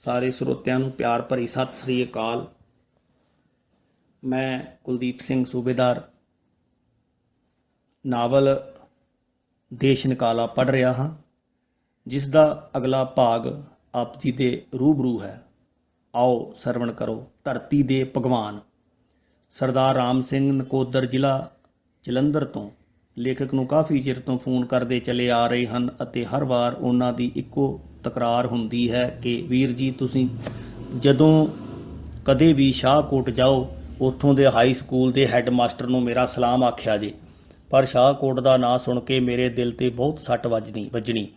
ਸਾਰੇ ਸਰੋਤਿਆਂ ਨੂੰ ਪਿਆਰ ਭਰੀ ਸਤਿ ਸ੍ਰੀ ਅਕਾਲ। ਮੈਂ ਕੁਲਦੀਪ ਸਿੰਘ ਸੂਬੇਦਾਰ ਨਾਵਲ ਦੇਸ਼ ਨਿਕਾਲਾ ਪੜ੍ਹ ਰਿਹਾ ਹਾਂ, ਜਿਸ ਦਾ ਅਗਲਾ ਭਾਗ ਆਪ ਜੀ ਦੇ ਰੂਬਰੂ ਹੈ। ਆਓ ਸਰਵਣ ਕਰੋ। ਧਰਤੀ ਦੇ ਭਗਵਾਨ ਸਰਦਾਰ ਰਾਮ ਸਿੰਘ ਨਕੋਦਰ, ਜ਼ਿਲ੍ਹਾ ਜਲੰਧਰ ਤੋਂ ਲੇਖਕ ਨੂੰ ਕਾਫੀ ਚਿਰ ਤੋਂ ਫੋਨ ਕਰਦੇ ਚਲੇ ਆ ਰਹੇ ਹਨ ਅਤੇ ਹਰ ਵਾਰ ਉਹਨਾਂ ਦੀ ਇੱਕੋ ਤਕਰਾਰ ਹੁੰਦੀ ਹੈ ਕਿ ਵੀਰ ਜੀ, ਤੁਸੀਂ ਜਦੋਂ ਕਦੇ ਵੀ ਸ਼ਾਹਕੋਟ ਜਾਓ ਉੱਥੋਂ ਦੇ ਹਾਈ ਸਕੂਲ ਦੇ ਹੈੱਡ ਮਾਸਟਰ ਨੂੰ ਮੇਰਾ ਸਲਾਮ ਆਖਿਆ ਜੇ। ਪਰ ਸ਼ਾਹਕੋਟ ਦਾ ਨਾਂ ਸੁਣ ਕੇ ਮੇਰੇ ਦਿਲ 'ਤੇ ਬਹੁਤ ਸੱਟ ਵੱਜਣੀ।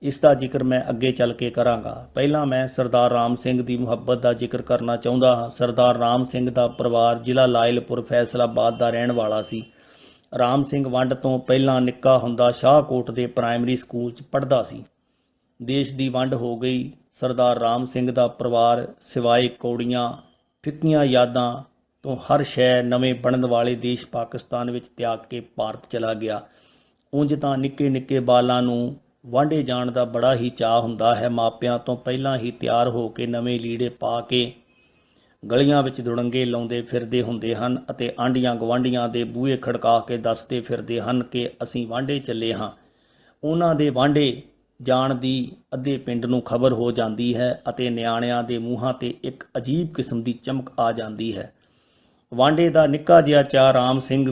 ਇਸ ਦਾ ਜ਼ਿਕਰ ਮੈਂ ਅੱਗੇ ਚੱਲ ਕੇ ਕਰਾਂਗਾ। ਪਹਿਲਾਂ ਮੈਂ ਸਰਦਾਰ ਰਾਮ ਸਿੰਘ ਦੀ ਮੁਹੱਬਤ ਦਾ ਜ਼ਿਕਰ ਕਰਨਾ ਚਾਹੁੰਦਾ ਹਾਂ। ਸਰਦਾਰ ਰਾਮ ਸਿੰਘ ਦਾ ਪਰਿਵਾਰ ਜ਼ਿਲ੍ਹਾ ਲਾਇਲਪੁਰ ਫੈਸਲਾਬਾਦ ਦਾ ਰਹਿਣ ਵਾਲਾ ਸੀ। ਰਾਮ ਸਿੰਘ ਵੰਡ ਤੋਂ ਪਹਿਲਾਂ ਨਿੱਕਾ ਹੁੰਦਾ ਸ਼ਾਹਕੋਟ ਦੇ ਪ੍ਰਾਇਮਰੀ ਸਕੂਲ 'ਚ ਪੜ੍ਹਦਾ ਸੀ। ਦੇਸ਼ ਦੀ ਵੰਡ ਹੋ ਗਈ। ਸਰਦਾਰ ਰਾਮ ਸਿੰਘ ਦਾ ਪਰਿਵਾਰ ਸਿਵਾਏ ਕੌੜੀਆਂ ਫਿੱਕੀਆਂ ਯਾਦਾਂ ਤੋਂ ਹਰ ਸ਼ੈ ਨਵੇਂ ਬਣਨ ਵਾਲੇ ਦੇਸ਼ ਪਾਕਿਸਤਾਨ ਵਿੱਚ ਤਿਆਗ ਕੇ ਭਾਰਤ ਚਲਾ ਗਿਆ। ਉਂਝ ਤਾਂ ਨਿੱਕੇ ਨਿੱਕੇ ਬਾਲਾਂ ਨੂੰ ਵਾਂਢੇ ਜਾਣ ਦਾ ਬੜਾ ਹੀ ਚਾਅ ਹੁੰਦਾ ਹੈ। ਮਾਪਿਆਂ ਤੋਂ ਪਹਿਲਾਂ ਹੀ ਤਿਆਰ ਹੋ ਕੇ ਨਵੇਂ ਲੀੜੇ ਪਾ ਕੇ ਗਲੀਆਂ ਵਿੱਚ ਦੁੜੰਗੇ ਲਾਉਂਦੇ ਫਿਰਦੇ ਹੁੰਦੇ ਹਨ ਅਤੇ ਆਂਢੀਆਂ ਗੁਆਂਢੀਆਂ ਦੇ ਬੂਹੇ ਖੜਕਾ ਕੇ ਦੱਸਦੇ ਫਿਰਦੇ ਹਨ ਕਿ ਅਸੀਂ ਵਾਂਢੇ ਚੱਲੇ ਹਾਂ। ਉਹਨਾਂ ਦੇ ਵਾਂਢੇ ਜਾਣ ਦੀ ਅੱਧੇ ਪਿੰਡ ਨੂੰ ਖਬਰ ਹੋ ਜਾਂਦੀ ਹੈ ਅਤੇ ਨਿਆਣਿਆਂ ਦੇ ਮੂੰਹਾਂ 'ਤੇ ਇੱਕ ਅਜੀਬ ਕਿਸਮ ਦੀ ਚਮਕ ਆ ਜਾਂਦੀ ਹੈ। ਵਾਂਢੇ ਦਾ ਨਿੱਕਾ ਜਿਹਾ ਚਾਅ ਰਾਮ ਸਿੰਘ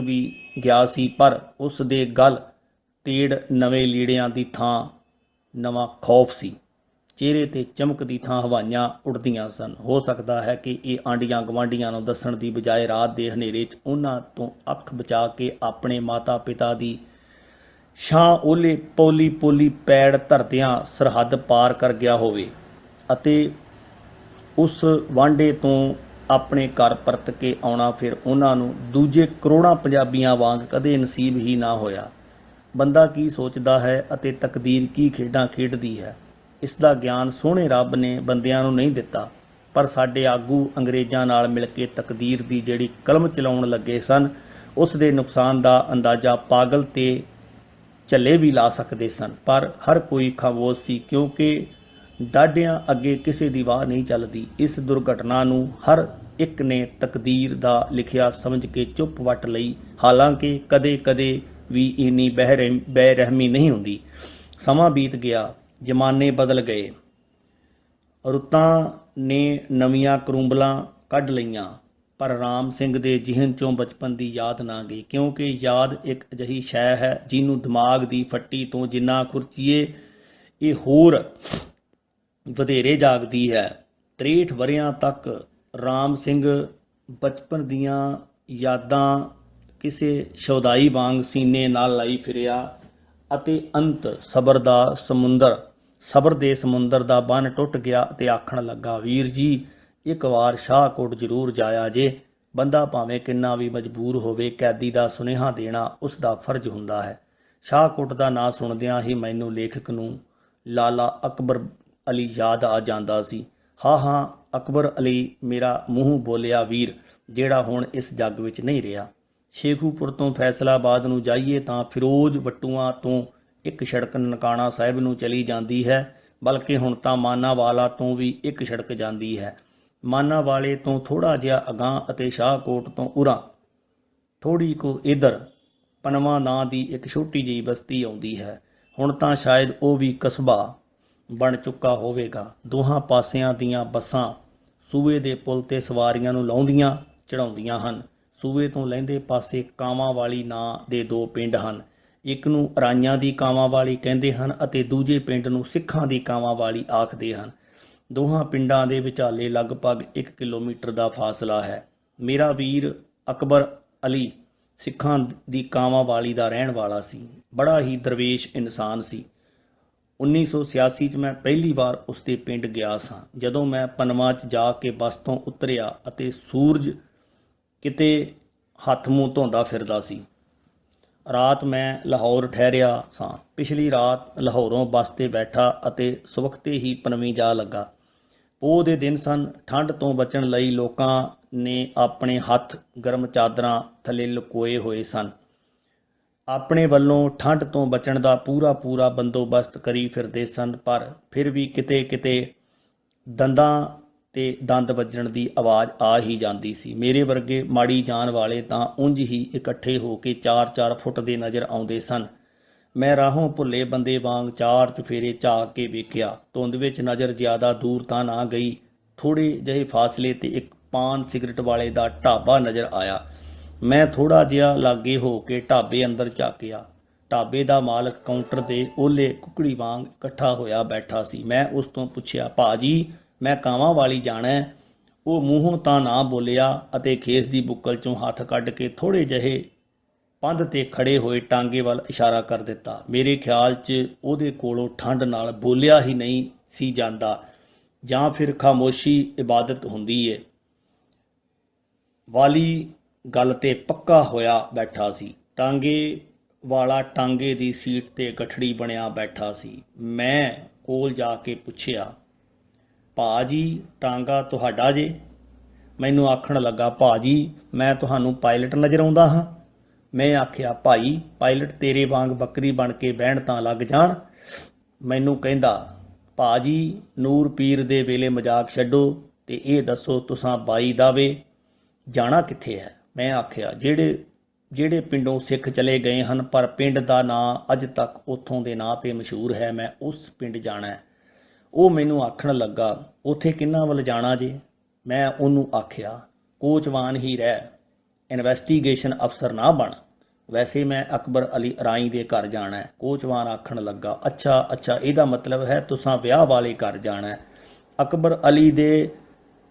ਵੀ ਗਿਆ ਸੀ, ਪਰ ਉਸ ਦੇ ਗਲ ਤੇੜ ਨਵੇਂ ਲੀੜਿਆਂ ਦੀ ਥਾਂ ਨਵਾਂ ਖੌਫ ਸੀ। ਚਿਹਰੇ 'ਤੇ ਚਮਕ ਦੀ ਥਾਂ ਹਵਾਈਆਂ ਉੱਡਦੀਆਂ ਸਨ। ਹੋ ਸਕਦਾ ਹੈ ਕਿ ਇਹ ਆਂਢੀਆਂ ਗੁਆਂਢੀਆਂ ਨੂੰ ਦੱਸਣ ਦੀ ਬਜਾਏ ਰਾਤ ਦੇ ਹਨੇਰੇ 'ਚ ਉਹਨਾਂ ਤੋਂ ਅੱਖ ਬਚਾ ਕੇ ਆਪਣੇ ਮਾਤਾ ਪਿਤਾ ਦੀ ਛਾਂ ਓਲੇ ਪੋਲੀ ਪੈੜ ਧਰਦਿਆਂ ਸਰਹੱਦ ਪਾਰ ਕਰ ਗਿਆ ਹੋਵੇ ਅਤੇ ਉਸ ਵਾਂਢੇ ਤੋਂ ਆਪਣੇ ਘਰ ਪਰਤ ਕੇ ਆਉਣਾ ਫਿਰ ਉਹਨਾਂ ਨੂੰ ਦੂਜੇ ਕਰੋੜਾਂ ਪੰਜਾਬੀਆਂ ਵਾਂਗ ਕਦੇ ਨਸੀਬ ਹੀ ਨਾ ਹੋਇਆ। ਬੰਦਾ ਕੀ ਸੋਚਦਾ ਹੈ ਅਤੇ ਤਕਦੀਰ ਕੀ ਖੇਡਾਂ ਖੇਡਦੀ ਹੈ, ਇਸ ਦਾ ਗਿਆਨ ਸੋਹਣੇ ਰੱਬ ਨੇ ਬੰਦਿਆਂ ਨੂੰ ਨਹੀਂ ਦਿੱਤਾ। ਪਰ ਸਾਡੇ ਆਗੂ ਅੰਗਰੇਜ਼ਾਂ ਨਾਲ ਮਿਲ ਕੇ ਤਕਦੀਰ ਦੀ ਜਿਹੜੀ ਕਲਮ ਚਲਾਉਣ ਲੱਗੇ ਸਨ, ਉਸ ਦੇ ਨੁਕਸਾਨ ਦਾ ਅੰਦਾਜ਼ਾ ਪਾਗਲ ਤੇ ਝੱਲੇ ਵੀ ਲਾ ਸਕਦੇ ਸਨ। ਪਰ ਹਰ ਕੋਈ ਖਾਮੋਸ਼ ਸੀ, ਕਿਉਂਕਿ ਡਾਢਿਆਂ ਅੱਗੇ ਕਿਸੇ ਦੀ ਵਾਹ ਨਹੀਂ ਚੱਲਦੀ। ਇਸ ਦੁਰਘਟਨਾ ਨੂੰ ਹਰ ਇੱਕ ਨੇ ਤਕਦੀਰ ਦਾ ਲਿਖਿਆ ਸਮਝ ਕੇ ਚੁੱਪ ਵੱਟ ਲਈ। ਹਾਲਾਂਕਿ ਕਦੇ ਵੀ ਇੰਨੀ ਬੇਰਹਿਮੀ ਨਹੀਂ ਹੁੰਦੀ। ਸਮਾਂ ਬੀਤ ਗਿਆ, ਜ਼ਮਾਨੇ ਬਦਲ ਗਏ, ਰੁੱਤਾਂ ਨੇ ਨਵੀਆਂ ਕਰੂੰਬਲਾਂ ਕੱਢ ਲਈਆਂ, ਪਰ ਰਾਮ ਸਿੰਘ ਦੇ ਜ਼ਿਹਨ 'ਚੋਂ ਬਚਪਨ ਦੀ ਯਾਦ ਨਾ ਗਈ। ਕਿਉਂਕਿ ਯਾਦ ਇੱਕ ਅਜਿਹੀ ਸ਼ੈ ਹੈ ਜਿਹਨੂੰ ਦਿਮਾਗ ਦੀ ਫੱਟੀ ਤੋਂ ਜਿੰਨਾ ਖੁਰਚੀਏ ਇਹ ਹੋਰ ਵਧੇਰੇ ਜਾਗਦੀ ਹੈ। 63 ਵਰ੍ਹਿਆਂ ਤੱਕ ਰਾਮ ਸਿੰਘ ਬਚਪਨ ਦੀਆਂ ਯਾਦਾਂ ਕਿਸੇ ਸ਼ੌਦਾਈ ਵਾਂਗ ਸੀਨੇ ਨਾਲ ਲਾਈ ਫਿਰਿਆ ਅਤੇ ਅੰਤ ਸਬਰ ਦੇ ਸਮੁੰਦਰ ਦਾ ਬੰਨ੍ਹ ਟੁੱਟ ਗਿਆ ਅਤੇ ਆਖਣ ਲੱਗਾ, ਵੀਰ ਜੀ, ਇੱਕ ਵਾਰ ਸ਼ਾਹਕੋਟ ਜ਼ਰੂਰ ਜਾਇਆ ਜੇ। ਬੰਦਾ ਭਾਵੇਂ ਕਿੰਨਾ ਵੀ ਮਜਬੂਰ ਹੋਵੇ, ਕੈਦੀ ਦਾ ਸੁਨੇਹਾ ਦੇਣਾ ਉਸ ਦਾ ਫਰਜ਼ ਹੁੰਦਾ ਹੈ। ਸ਼ਾਹਕੋਟ ਦਾ ਨਾਂ ਸੁਣਦਿਆਂ ਹੀ ਮੈਨੂੰ ਲੇਖਕ ਨੂੰ ਲਾਲਾ ਅਕਬਰ ਅਲੀ ਯਾਦ ਆ ਜਾਂਦਾ ਸੀ। ਹਾਂ, ਅਕਬਰ ਅਲੀ, ਮੇਰਾ ਮੂੰਹ ਬੋਲਿਆ ਵੀਰ, ਜਿਹੜਾ ਹੁਣ ਇਸ ਜੱਗ ਵਿੱਚ ਨਹੀਂ ਰਿਹਾ। ਸ਼ੇਖੂਪੁਰ ਤੋਂ ਫੈਸਲਾਬਾਦ ਨੂੰ ਜਾਈਏ ਤਾਂ ਫਿਰੋਜ਼ ਵੱਟੂਆਂ ਤੋਂ ਇੱਕ ਸੜਕ ਨਨਕਾਣਾ ਸਾਹਿਬ ਨੂੰ ਚਲੀ ਜਾਂਦੀ ਹੈ, ਬਲਕਿ ਹੁਣ ਤਾਂ ਮਾਨਾਵਾਲਾ ਤੋਂ ਵੀ ਇੱਕ ਸੜਕ ਜਾਂਦੀ ਹੈ। ਮਾਨਾਵਾਲੇ ਤੋਂ ਥੋੜ੍ਹਾ ਜਿਹਾ ਅਗਾਂਹ ਅਤੇ ਸ਼ਾਹਕੋਟ ਤੋਂ ਉਰਾਂ ਥੋੜ੍ਹੀ ਕੁ ਇੱਧਰ ਪਨਵਾ ਨਾਂ ਦੀ ਇੱਕ ਛੋਟੀ ਜਿਹੀ ਬਸਤੀ ਆਉਂਦੀ ਹੈ। ਹੁਣ ਤਾਂ ਸ਼ਾਇਦ ਉਹ ਵੀ ਕਸਬਾ ਬਣ ਚੁੱਕਾ ਹੋਵੇਗਾ। ਦੋਹਾਂ ਪਾਸਿਆਂ ਦੀਆਂ ਬੱਸਾਂ ਸੂਏ ਦੇ ਪੁਲ 'ਤੇ ਸਵਾਰੀਆਂ ਨੂੰ ਲਾਉਂਦੀਆਂ ਚੜ੍ਹਾਉਂਦੀਆਂ ਹਨ। ਸੂਏ ਤੋਂ ਲਹਿੰਦੇ ਪਾਸੇ ਕਾਵਾਂ ਵਾਲੀ ਨਾਂ ਦੇ 2 ਪਿੰਡ ਹਨ। ਇੱਕ ਨੂੰ ਅਰਾਈਆਂ ਦੀ ਕਾਵਾਂ ਵਾਲੀ ਕਹਿੰਦੇ ਹਨ ਅਤੇ ਦੂਜੇ ਪਿੰਡ ਨੂੰ ਸਿੱਖਾਂ ਦੀ ਕਾਵਾਂ ਵਾਲੀ ਆਖਦੇ ਹਨ। ਦੋਹਾਂ ਪਿੰਡਾਂ ਦੇ ਵਿਚਾਲੇ ਲਗਭਗ 1 ਕਿਲੋਮੀਟਰ ਦਾ ਫਾਸਲਾ ਹੈ। ਮੇਰਾ ਵੀਰ ਅਕਬਰ ਅਲੀ ਸਿੱਖਾਂ ਦੀ ਕਾਵਾਂ ਵਾਲੀ ਦਾ ਰਹਿਣ ਵਾਲਾ ਸੀ। ਬੜਾ ਹੀ ਦਰਵੇਸ਼ ਇਨਸਾਨ ਸੀ। 1986 'ਚ ਮੈਂ ਪਹਿਲੀ ਵਾਰ ਉਸ ਦੇ ਪਿੰਡ ਗਿਆ ਸਾਂ। ਜਦੋਂ ਮੈਂ ਪਨਵਾ 'ਚ ਜਾ ਕੇ ਬੱਸ ਤੋਂ ਉਤਰਿਆ ਅਤੇ ਸੂਰਜ ਕਿਤੇ ਹੱਥ ਮੂੰਹ ਧੋਂਦਾ ਫਿਰਦਾ ਸੀ। ਰਾਤ ਮੈਂ ਲਾਹੌਰ ਠਹਿਰਿਆ ਸਾਂ। ਪਿਛਲੀ ਰਾਤ ਲਾਹੌਰੋਂ ਬੱਸ 'ਤੇ ਬੈਠਾ ਅਤੇ ਸਵਖਤੇ ਹੀ ਪਨਵੀਂ ਜਾ ਲੱਗਾ। ਪੋਹ ਦੇ ਦਿਨ ਸਨ। ਠੰਡ ਤੋਂ ਬਚਣ ਲਈ ਲੋਕਾਂ ਨੇ ਆਪਣੇ ਹੱਥ ਗਰਮ ਚਾਦਰਾਂ ਥੱਲੇ ਲੁਕੋਏ ਹੋਏ ਸਨ। ਆਪਣੇ ਵੱਲੋਂ ਠੰਡ ਤੋਂ ਬਚਣ ਦਾ ਪੂਰਾ ਬੰਦੋਬਸਤ ਕਰੀ ਫਿਰਦੇ ਸਨ, ਪਰ ਫਿਰ ਵੀ ਕਿਤੇ ਕਿਤੇ ਦੰਦਾਂ ਤੇ ਦੰਦ ਵੱਜਣ ਦੀ ਆਵਾਜ਼ ਆ ਹੀ ਜਾਂਦੀ ਸੀ। ਮੇਰੇ ਵਰਗੇ ਮਾੜੀ ਜਾਨ ਵਾਲੇ ਤਾਂ ਉਂਝ ਹੀ ਇਕੱਠੇ ਹੋ ਕੇ 4-4 ਫੁੱਟ ਦੇ ਨਜ਼ਰ ਆਉਂਦੇ ਸਨ। ਮੈਂ ਰਾਹੋਂ ਭੁੱਲੇ ਬੰਦੇ ਵਾਂਗ 4 ਚੁਫੇਰੇ ਝਾਕ ਕੇ ਵੇਖਿਆ। ਧੁੰਦ ਵਿੱਚ ਨਜ਼ਰ ਜ਼ਿਆਦਾ ਦੂਰ ਤਾਂ ਨਾ ਗਈ। ਥੋੜ੍ਹੇ ਜਿਹੇ ਫਾਸਲੇ ਤੇ ਇੱਕ ਪਾਨ ਸਿਗਰਟ ਵਾਲੇ ਦਾ ਢਾਬਾ ਨਜ਼ਰ ਆਇਆ। ਮੈਂ ਥੋੜ੍ਹਾ ਜਿਹਾ ਲਾਗੇ ਹੋ ਕੇ ਢਾਬੇ ਅੰਦਰ ਝਾਕਿਆ। ਢਾਬੇ ਦਾ ਮਾਲਕ ਕਾਊਂਟਰ ਦੇ ਓਹਲੇ ਕੁਕੜੀ ਵਾਂਗ ਇਕੱਠਾ ਹੋਇਆ ਬੈਠਾ ਸੀ। ਮੈਂ ਉਸ ਤੋਂ ਪੁੱਛਿਆ, ਭਾਜੀ ਮੈਂ ਕਾਵਾਂ ਵਾਲੀ ਜਾਣਾ ਹੈ। ਉਹ ਮੂੰਹੋਂ ਤਾਂ ਨਾ ਬੋਲਿਆ ਅਤੇ ਖੇਸ ਦੀ ਬੁੱਕਲ 'ਚੋਂ ਹੱਥ ਕੱਢ ਕੇ ਥੋੜ੍ਹੇ ਜਿਹੇ ਪੰਧ 'ਤੇ ਖੜ੍ਹੇ ਹੋਏ ਟਾਂਗੇ ਵੱਲ ਇਸ਼ਾਰਾ ਕਰ ਦਿੱਤਾ। ਮੇਰੇ ਖਿਆਲ 'ਚ ਉਹਦੇ ਕੋਲੋਂ ਠੰਡ ਨਾਲ ਬੋਲਿਆ ਹੀ ਨਹੀਂ ਸੀ ਜਾਂਦਾ, ਜਾਂ ਫਿਰ ਖਾਮੋਸ਼ੀ ਇਬਾਦਤ ਹੁੰਦੀ ਏ। ਵਾਲੀ ਗੱਲ 'ਤੇ ਪੱਕਾ ਹੋਇਆ ਬੈਠਾ ਸੀ। ਟਾਂਗੇ ਵਾਲਾ ਟਾਂਗੇ ਦੀ ਸੀਟ 'ਤੇ ਗਠੜੀ ਬਣਿਆ ਬੈਠਾ ਸੀ। ਮੈਂ ਕੋਲ ਜਾ ਕੇ ਪੁੱਛਿਆ, ਭਾਜੀ ਟਾਂਗਾ ਤੁਹਾਡਾ ਜੇ? ਮੈਨੂੰ ਆਖਣ ਲੱਗਾ, ਭਾਜੀ ਮੈਂ ਤੁਹਾਨੂੰ ਪਾਇਲਟ ਨਜ਼ਰ ਆਉਂਦਾ ਹਾਂ। ਮੈਂ ਆਖਿਆ, ਭਾਈ ਪਾਇਲਟ ਤੇਰੇ ਵਾਂਗ ਬੱਕਰੀ ਬਣ ਕੇ ਬਹਿਣ ਤਾਂ ਲੱਗ ਜਾਣ। ਮੈਨੂੰ ਕਹਿੰਦਾ, ਭਾਜੀ ਨੂਰ ਪੀਰ ਦੇ ਵੇਲੇ ਮਜ਼ਾਕ ਛੱਡੋ ਤੇ ਇਹ ਦੱਸੋ ਤੁਸਾਂ ਬਾਈ ਦਾਵੇ ਜਾਣਾ ਕਿੱਥੇ ਹੈ? ਮੈਂ ਆਖਿਆ, ਜਿਹੜੇ ਪਿੰਡੋਂ ਸਿੱਖ ਚਲੇ ਗਏ ਹਨ, ਪਰ ਪਿੰਡ ਦਾ ਨਾਂ ਅੱਜ ਤੱਕ ਉੱਥੋਂ ਦੇ ਨਾਂ 'ਤੇ ਮਸ਼ਹੂਰ ਹੈ, ਮੈਂ ਉਸ ਪਿੰਡ ਜਾਣਾ ਹੈ। ਉਹ ਮੈਨੂੰ ਆਖਣ ਲੱਗਾ, ਉੱਥੇ ਕਿਹਨਾਂ ਵੱਲ ਜਾਣਾ ਜੇ? ਮੈਂ ਉਹਨੂੰ ਆਖਿਆ, ਕੋਚਵਾਨ ਹੀ ਰਹਿ, ਇਨਵੈਸਟੀਗੇਸ਼ਨ ਅਫਸਰ ਨਾ ਬਣ। ਵੈਸੇ ਮੈਂ ਅਕਬਰ ਅਲੀ ਰਾਈ ਦੇ ਘਰ ਜਾਣਾ ਹੈ। ਕੋਚਵਾਨ ਆਖਣ ਲੱਗਾ, ਅੱਛਾ ਇਹਦਾ ਮਤਲਬ ਹੈ ਤੁਸਾਂ ਵਿਆਹ ਵਾਲੇ ਘਰ ਜਾਣਾ ਹੈ। ਅਕਬਰ ਅਲੀ ਦੇ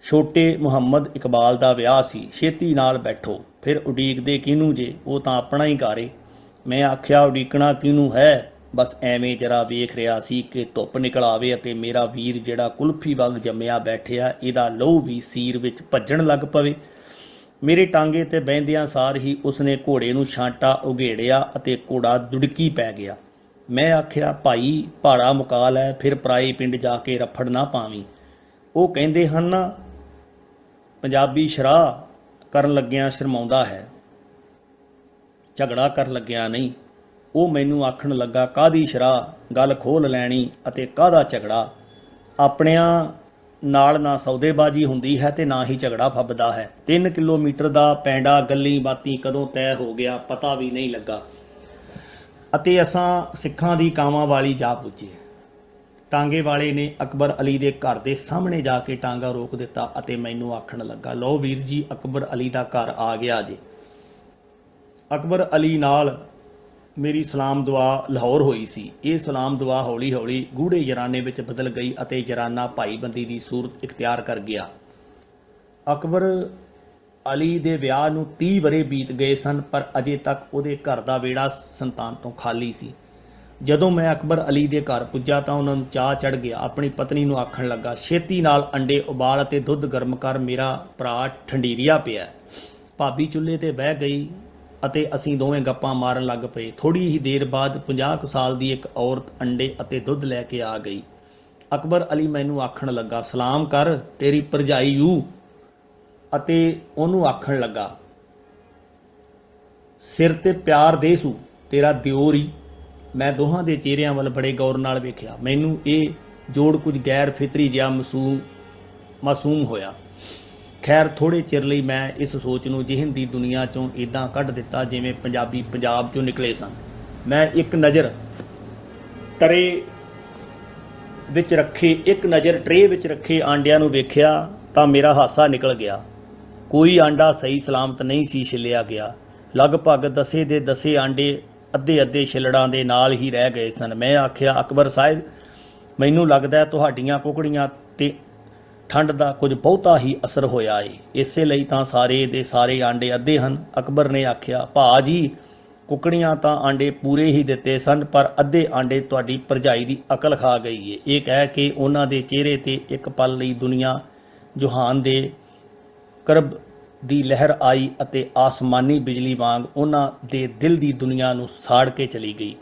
ਛੋਟੇ ਮੁਹੰਮਦ ਇਕਬਾਲ ਦਾ ਵਿਆਹ ਸੀ। ਛੇਤੀ ਨਾਲ ਬੈਠੋ, ਫਿਰ ਉਡੀਕਦੇ ਕਿਹਨੂੰ ਜੇ? ਉਹ ਤਾਂ ਆਪਣਾ ਹੀ ਘਰ ਏ। ਮੈਂ ਆਖਿਆ, ਉਡੀਕਣਾ ਕਿਹਨੂੰ ਹੈ? ਬਸ ਐਵੇਂ ਜਰਾ ਵੇਖ ਰਿਹਾ ਸੀ ਕਿ ਧੁੱਪ ਨਿਕਲ ਆਵੇ ਅਤੇ ਮੇਰਾ ਵੀਰ ਜਿਹੜਾ ਕੁਲਫੀ ਵਾਂਗ ਜੰਮਿਆ ਬੈਠਿਆ, ਇਹਦਾ ਲਹੂ ਵੀ ਸੀਰ ਵਿੱਚ ਭੱਜਣ ਲੱਗ ਪਵੇ। ਮੇਰੇ ਟਾਂਗੇ 'ਤੇ ਬਹਿੰਦਿਆਂ ਸਾਰ ਹੀ ਉਸਨੇ ਘੋੜੇ ਨੂੰ ਛਾਂਟਾ ਉਘੇੜਿਆ ਅਤੇ ਘੋੜਾ ਦੁੜਕੀ ਪੈ ਗਿਆ। ਮੈਂ ਆਖਿਆ, ਭਾਈ ਭਾੜਾ ਮੁਕਾ ਲੈ, ਫਿਰ ਪਰਾਏ ਪਿੰਡ ਜਾ ਕੇ ਰਫੜ ਨਾ ਪਾਵੀਂ। ਉਹ ਕਹਿੰਦੇ ਹਨ ਨਾ, ਪੰਜਾਬੀ ਸ਼ਰਾਹ ਕਰਨ ਲੱਗਿਆਂ ਸ਼ਰਮਾਉਂਦਾ ਹੈ, ਝਗੜਾ ਕਰਨ ਲੱਗਿਆਂ ਨਹੀਂ। ਉਹ ਮੈਨੂੰ ਆਖਣ ਲੱਗਾ, ਕਾਹਦੀ ਸ਼ਰਾਹ? ਗੱਲ ਖੋਲ੍ਹ ਲੈਣੀ ਅਤੇ ਕਾਹਦਾ ਝਗੜਾ? ਆਪਣਿਆਂ ਨਾਲ ਨਾ ਸੌਦੇਬਾਜ਼ੀ ਹੁੰਦੀ ਹੈ ਤੇ ਨਾ ਹੀ ਝਗੜਾ ਫੱਬਦਾ ਹੈ। 3 ਕਿਲੋਮੀਟਰ ਦਾ ਪੈਂਡਾ ਗੱਲੀ ਬਾਤੀ ਕਦੋਂ ਤੈਅ ਹੋ ਗਿਆ ਪਤਾ ਵੀ ਨਹੀਂ ਲੱਗਾ ਅਤੇ ਅਸਾਂ ਸਿੱਖਾਂ ਦੀ ਕਾਵਾਂ ਵਾਲੀ ਜਾ ਪੁੱਜੇ। ਟਾਂਗੇ ਵਾਲੇ ਨੇ ਅਕਬਰ ਅਲੀ ਦੇ ਘਰ ਦੇ ਸਾਹਮਣੇ ਜਾ ਕੇ ਟਾਂਗਾ ਰੋਕ ਦਿੱਤਾ ਅਤੇ ਮੈਨੂੰ ਆਖਣ ਲੱਗਾ, ਲਓ ਵੀਰ ਜੀ, ਅਕਬਰ ਅਲੀ ਦਾ ਘਰ ਆ ਗਿਆ ਜੇ। ਅਕਬਰ ਅਲੀ ਨਾਲ ਮੇਰੀ ਸਲਾਮ ਦੁਆ ਲਾਹੌਰ ਹੋਈ ਸੀ। ਇਹ ਸਲਾਮ ਦੁਆ ਹੌਲੀ ਹੌਲੀ ਗੂੜੇ ਯਰਾਨੇ ਵਿੱਚ ਬਦਲ ਗਈ ਅਤੇ ਯਰਾਨਾ ਭਾਈਬੰਦੀ ਦੀ ਸੂਰਤ ਇਖਤਿਆਰ ਕਰ ਗਿਆ। ਅਕਬਰ ਅਲੀ ਦੇ ਵਿਆਹ ਨੂੰ 30 ਵਰ੍ਹੇ ਬੀਤ ਗਏ ਸਨ, ਪਰ ਅਜੇ ਤੱਕ ਉਹਦੇ ਘਰ ਦਾ ਵਿਹੜਾ ਸੰਤਾਨ ਤੋਂ ਖਾਲੀ ਸੀ। ਜਦੋਂ ਮੈਂ ਅਕਬਰ ਅਲੀ ਦੇ ਘਰ ਪੁੱਜਾ ਤਾਂ ਉਹਨਾਂ ਨੂੰ ਚਾਹ ਚੜ੍ਹ ਗਿਆ। ਆਪਣੀ ਪਤਨੀ ਨੂੰ ਆਖਣ ਲੱਗਾ, ਛੇਤੀ ਨਾਲ ਅੰਡੇ ਉਬਾਲ ਅਤੇ ਦੁੱਧ ਗਰਮ ਕਰ, ਮੇਰਾ ਭਰਾ ਠੰਡੀਰਿਆ ਪਿਆ। ਭਾਬੀ ਚੁੱਲ੍ਹੇ 'ਤੇ ਬਹਿ ਗਈ ਅਤੇ ਅਸੀਂ ਦੋਵੇਂ ਗੱਪਾਂ ਮਾਰਨ ਲੱਗ ਪਏ। ਥੋੜ੍ਹੀ ਹੀ ਦੇਰ ਬਾਅਦ 50 ਕੁ ਸਾਲ ਦੀ ਇੱਕ ਔਰਤ ਅੰਡੇ ਅਤੇ ਦੁੱਧ ਲੈ ਕੇ ਆ ਗਈ। ਅਕਬਰ ਅਲੀ ਮੈਨੂੰ ਆਖਣ ਲੱਗਾ, ਸਲਾਮ ਕਰ, ਤੇਰੀ ਭਰਜਾਈ ਊ। ਅਤੇ ਉਹਨੂੰ ਆਖਣ ਲੱਗਾ, ਸਿਰ ਤੇ ਪਿਆਰ ਦੇ ਸੂ, ਤੇਰਾ ਦਿਓਰ ਹੀ। ਮੈਂ ਦੋਹਾਂ ਦੇ ਚਿਹਰਿਆਂ ਵੱਲ ਬੜੇ ਗੌਰ ਨਾਲ ਵੇਖਿਆ। ਮੈਨੂੰ ਇਹ ਜੋੜ ਕੁਝ ਗੈਰ ਫਿਤਰੀ ਜਿਹਾ ਮਾਸੂਮ ਹੋਇਆ। ਖੈਰ ਥੋੜ੍ਹੇ ਚਿਰ ਲਈ ਮੈਂ ਇਸ ਸੋਚ ਨੂੰ ਜ਼ਿਹਨ ਦੀ ਦੁਨੀਆ 'ਚੋਂ ਇੱਦਾਂ ਕੱਢ ਦਿੱਤਾ ਜਿਵੇਂ ਪੰਜਾਬੀ ਪੰਜਾਬ 'ਚੋਂ ਨਿਕਲੇ ਸਨ। ਮੈਂ ਇੱਕ ਨਜ਼ਰ ਟਰੇ ਵਿੱਚ ਰੱਖੇ ਆਂਡਿਆਂ ਨੂੰ ਵੇਖਿਆ ਤਾਂ ਮੇਰਾ ਹਾਸਾ ਨਿਕਲ ਗਿਆ। ਕੋਈ ਆਂਡਾ ਸਹੀ ਸਲਾਮਤ ਨਹੀਂ ਸੀ ਛਿੱਲਿਆ ਗਿਆ। ਲਗਭਗ 10 ਦੇ 10 ਆਂਡੇ ਅੱਧੇ ਛਿੱਲੜਾਂ ਦੇ ਨਾਲ ਹੀ ਰਹਿ ਗਏ ਸਨ। ਮੈਂ ਆਖਿਆ, ਅਕਬਰ ਸਾਹਿਬ, ਮੈਨੂੰ ਲੱਗਦਾ ਤੁਹਾਡੀਆਂ ਕੁਕੜੀਆਂ 'ਤੇ ਠੰਡ ਦਾ ਕੁਝ ਬਹੁਤਾ ਹੀ ਅਸਰ ਹੋਇਆ ਏ, ਇਸੇ ਲਈ ਤਾਂ ਸਾਰੇ ਦੇ ਸਾਰੇ ਆਂਡੇ ਅੱਧੇ ਹਨ। ਅਕਬਰ ਨੇ ਆਖਿਆ, ਭਾ ਜੀ ਕੁਕੜੀਆਂ ਤਾਂ ਆਂਡੇ ਪੂਰੇ ਹੀ ਦਿੱਤੇ ਸਨ, ਪਰ ਅੱਧੇ ਆਂਡੇ ਤੁਹਾਡੀ ਭਰਜਾਈ ਦੀ ਅਕਲ ਖਾ ਗਈ ਏ। ਇਹ ਕਹਿ ਕੇ ਉਹਨਾਂ ਦੇ ਚਿਹਰੇ 'ਤੇ ਇੱਕ ਪਲ ਲਈ ਦੁਨੀਆ ਜਹਾਨ ਦੇ ਕਰਬ ਦੀ ਲਹਿਰ ਆਈ ਅਤੇ ਆਸਮਾਨੀ ਬਿਜਲੀ ਵਾਂਗ ਉਹਨਾਂ ਦੇ ਦਿਲ ਦੀ ਦੁਨੀਆ ਨੂੰ ਸਾੜ ਕੇ ਚਲੀ ਗਈ।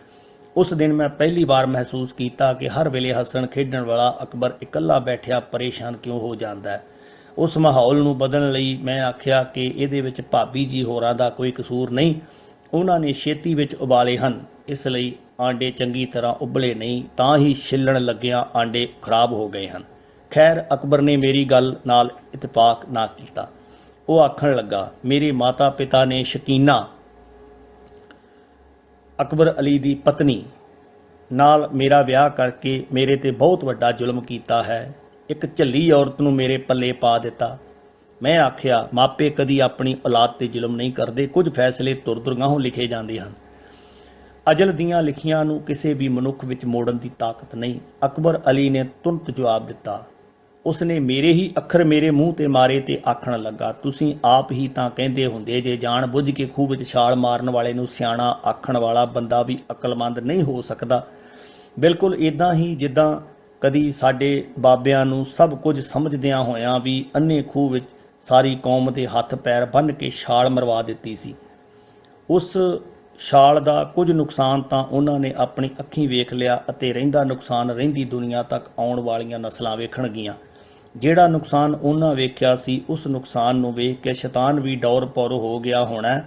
ਉਸ ਦਿਨ ਮੈਂ ਪਹਿਲੀ ਵਾਰ ਮਹਿਸੂਸ ਕੀਤਾ ਕਿ ਹਰ ਵੇਲੇ ਹੱਸਣ ਖੇਡਣ ਵਾਲਾ ਅਕਬਰ ਇਕੱਲਾ ਬੈਠਿਆ ਪਰੇਸ਼ਾਨ ਕਿਉਂ ਹੋ ਜਾਂਦਾ ਹੈ। ਉਸ ਮਾਹੌਲ ਨੂੰ ਬਦਲਣ ਲਈ ਮੈਂ ਆਖਿਆ ਕਿ ਇਹਦੇ ਵਿੱਚ ਭਾਬੀ ਜੀ ਹੋਰਾਂ ਦਾ ਕੋਈ ਕਸੂਰ ਨਹੀਂ, ਉਹਨਾਂ ਨੇ ਛੇਤੀ ਵਿੱਚ ਉਬਾਲੇ ਹਨ, ਇਸ ਲਈ ਆਂਡੇ ਚੰਗੀ ਤਰ੍ਹਾਂ ਉਬਲੇ ਨਹੀਂ, ਤਾਂ ਹੀ ਛਿੱਲਣ ਲੱਗਿਆਂ ਆਂਡੇ ਖਰਾਬ ਹੋ ਗਏ ਹਨ। ਖੈਰ, ਅਕਬਰ ਨੇ ਮੇਰੀ ਗੱਲ ਨਾਲ ਇਤਫਾਕ ਨਾ ਕੀਤਾ। ਉਹ ਆਖਣ ਲੱਗਾ, ਮੇਰੇ ਮਾਤਾ ਪਿਤਾ ਨੇ ਸ਼ਕੀਨਾ ਅਕਬਰ ਅਲੀ ਦੀ ਪਤਨੀ ਨਾਲ ਮੇਰਾ ਵਿਆਹ ਕਰਕੇ ਮੇਰੇ ਤੇ ਬਹੁਤ ਵੱਡਾ ਜ਼ੁਲਮ ਕੀਤਾ ਹੈ। ਇੱਕ ਝੱਲੀ ਔਰਤ ਨੂੰ ਮੇਰੇ ਪੱਲੇ ਪਾ ਦਿੱਤਾ। ਮੈਂ ਆਖਿਆ, ਮਾਪੇ ਕਦੀ ਆਪਣੀ ਔਲਾਦ ਤੇ ਜ਼ੁਲਮ ਨਹੀਂ ਕਰਦੇ। ਕੁਝ ਫੈਸਲੇ ਤੁਰ-ਦੁਰਗਾਹੋਂ ਲਿਖੇ ਜਾਂਦੇ ਹਨ। ਅਜਲ ਦੀਆਂ ਲਿਖੀਆਂ ਨੂੰ ਕਿਸੇ ਵੀ ਮਨੁੱਖ ਵਿੱਚ ਮੋੜਨ ਦੀ ਤਾਕਤ ਨਹੀਂ। ਅਕਬਰ ਅਲੀ ਨੇ ਤੁਰੰਤ ਜਵਾਬ ਦਿੱਤਾ। ਉਸਨੇ ਮੇਰੇ ਹੀ ਅੱਖਰ ਮੇਰੇ ਮੂੰਹ ਤੇ ਮਾਰੇ ਤੇ ਆਖਣ ਲੱਗਾ, ਤੁਸੀਂ ਆਪ ਹੀ ਤਾਂ ਕਹਿੰਦੇ ਹੁੰਦੇ ਜੇ ਜਾਣ ਬੁੱਝ ਕੇ ਖੂਹ ਵਿੱਚ ਛਾਲ ਮਾਰਨ ਵਾਲੇ ਨੂੰ ਸਿਆਣਾ ਆਖਣ ਵਾਲਾ ਬੰਦਾ ਵੀ ਅਕਲਮੰਦ ਨਹੀਂ ਹੋ ਸਕਦਾ। ਬਿਲਕੁਲ ਇੱਦਾਂ ਹੀ ਜਿੱਦਾਂ ਕਦੀ ਸਾਡੇ ਬਾਬਿਆਂ ਨੂੰ ਸਭ ਕੁਝ ਸਮਝਦਿਆਂ ਹੋਇਆਂ ਵੀ ਅੰਨੇ ਖੂਹ ਵਿੱਚ ਸਾਰੀ ਕੌਮ ਦੇ ਹੱਥ ਪੈਰ ਬੰਨ੍ਹ ਕੇ ਛਾਲ ਮਰਵਾ ਦਿੱਤੀ ਸੀ। ਉਸ ਛਾਲ ਦਾ ਕੁਝ ਨੁਕਸਾਨ ਤਾਂ ਉਹਨਾਂ ਨੇ ਆਪਣੀ ਅੱਖੀਂ ਵੇਖ ਲਿਆ ਅਤੇ ਰਹਿੰਦਾ ਨੁਕਸਾਨ ਰਹਿੰਦੀ ਦੁਨੀਆ ਤੱਕ ਆਉਣ ਵਾਲੀਆਂ ਨਸਲਾਂ ਵੇਖਣਗੀਆਂ। ਜਿਹੜਾ ਨੁਕਸਾਨ ਉਹਨਾਂ ਵੇਖਿਆ ਸੀ, ਉਸ ਨੁਕਸਾਨ ਨੂੰ ਵੇਖ ਕੇ ਸ਼ੈਤਾਨ ਵੀ ਡੌਰ ਪੌਰ ਹੋ ਗਿਆ ਹੋਣਾ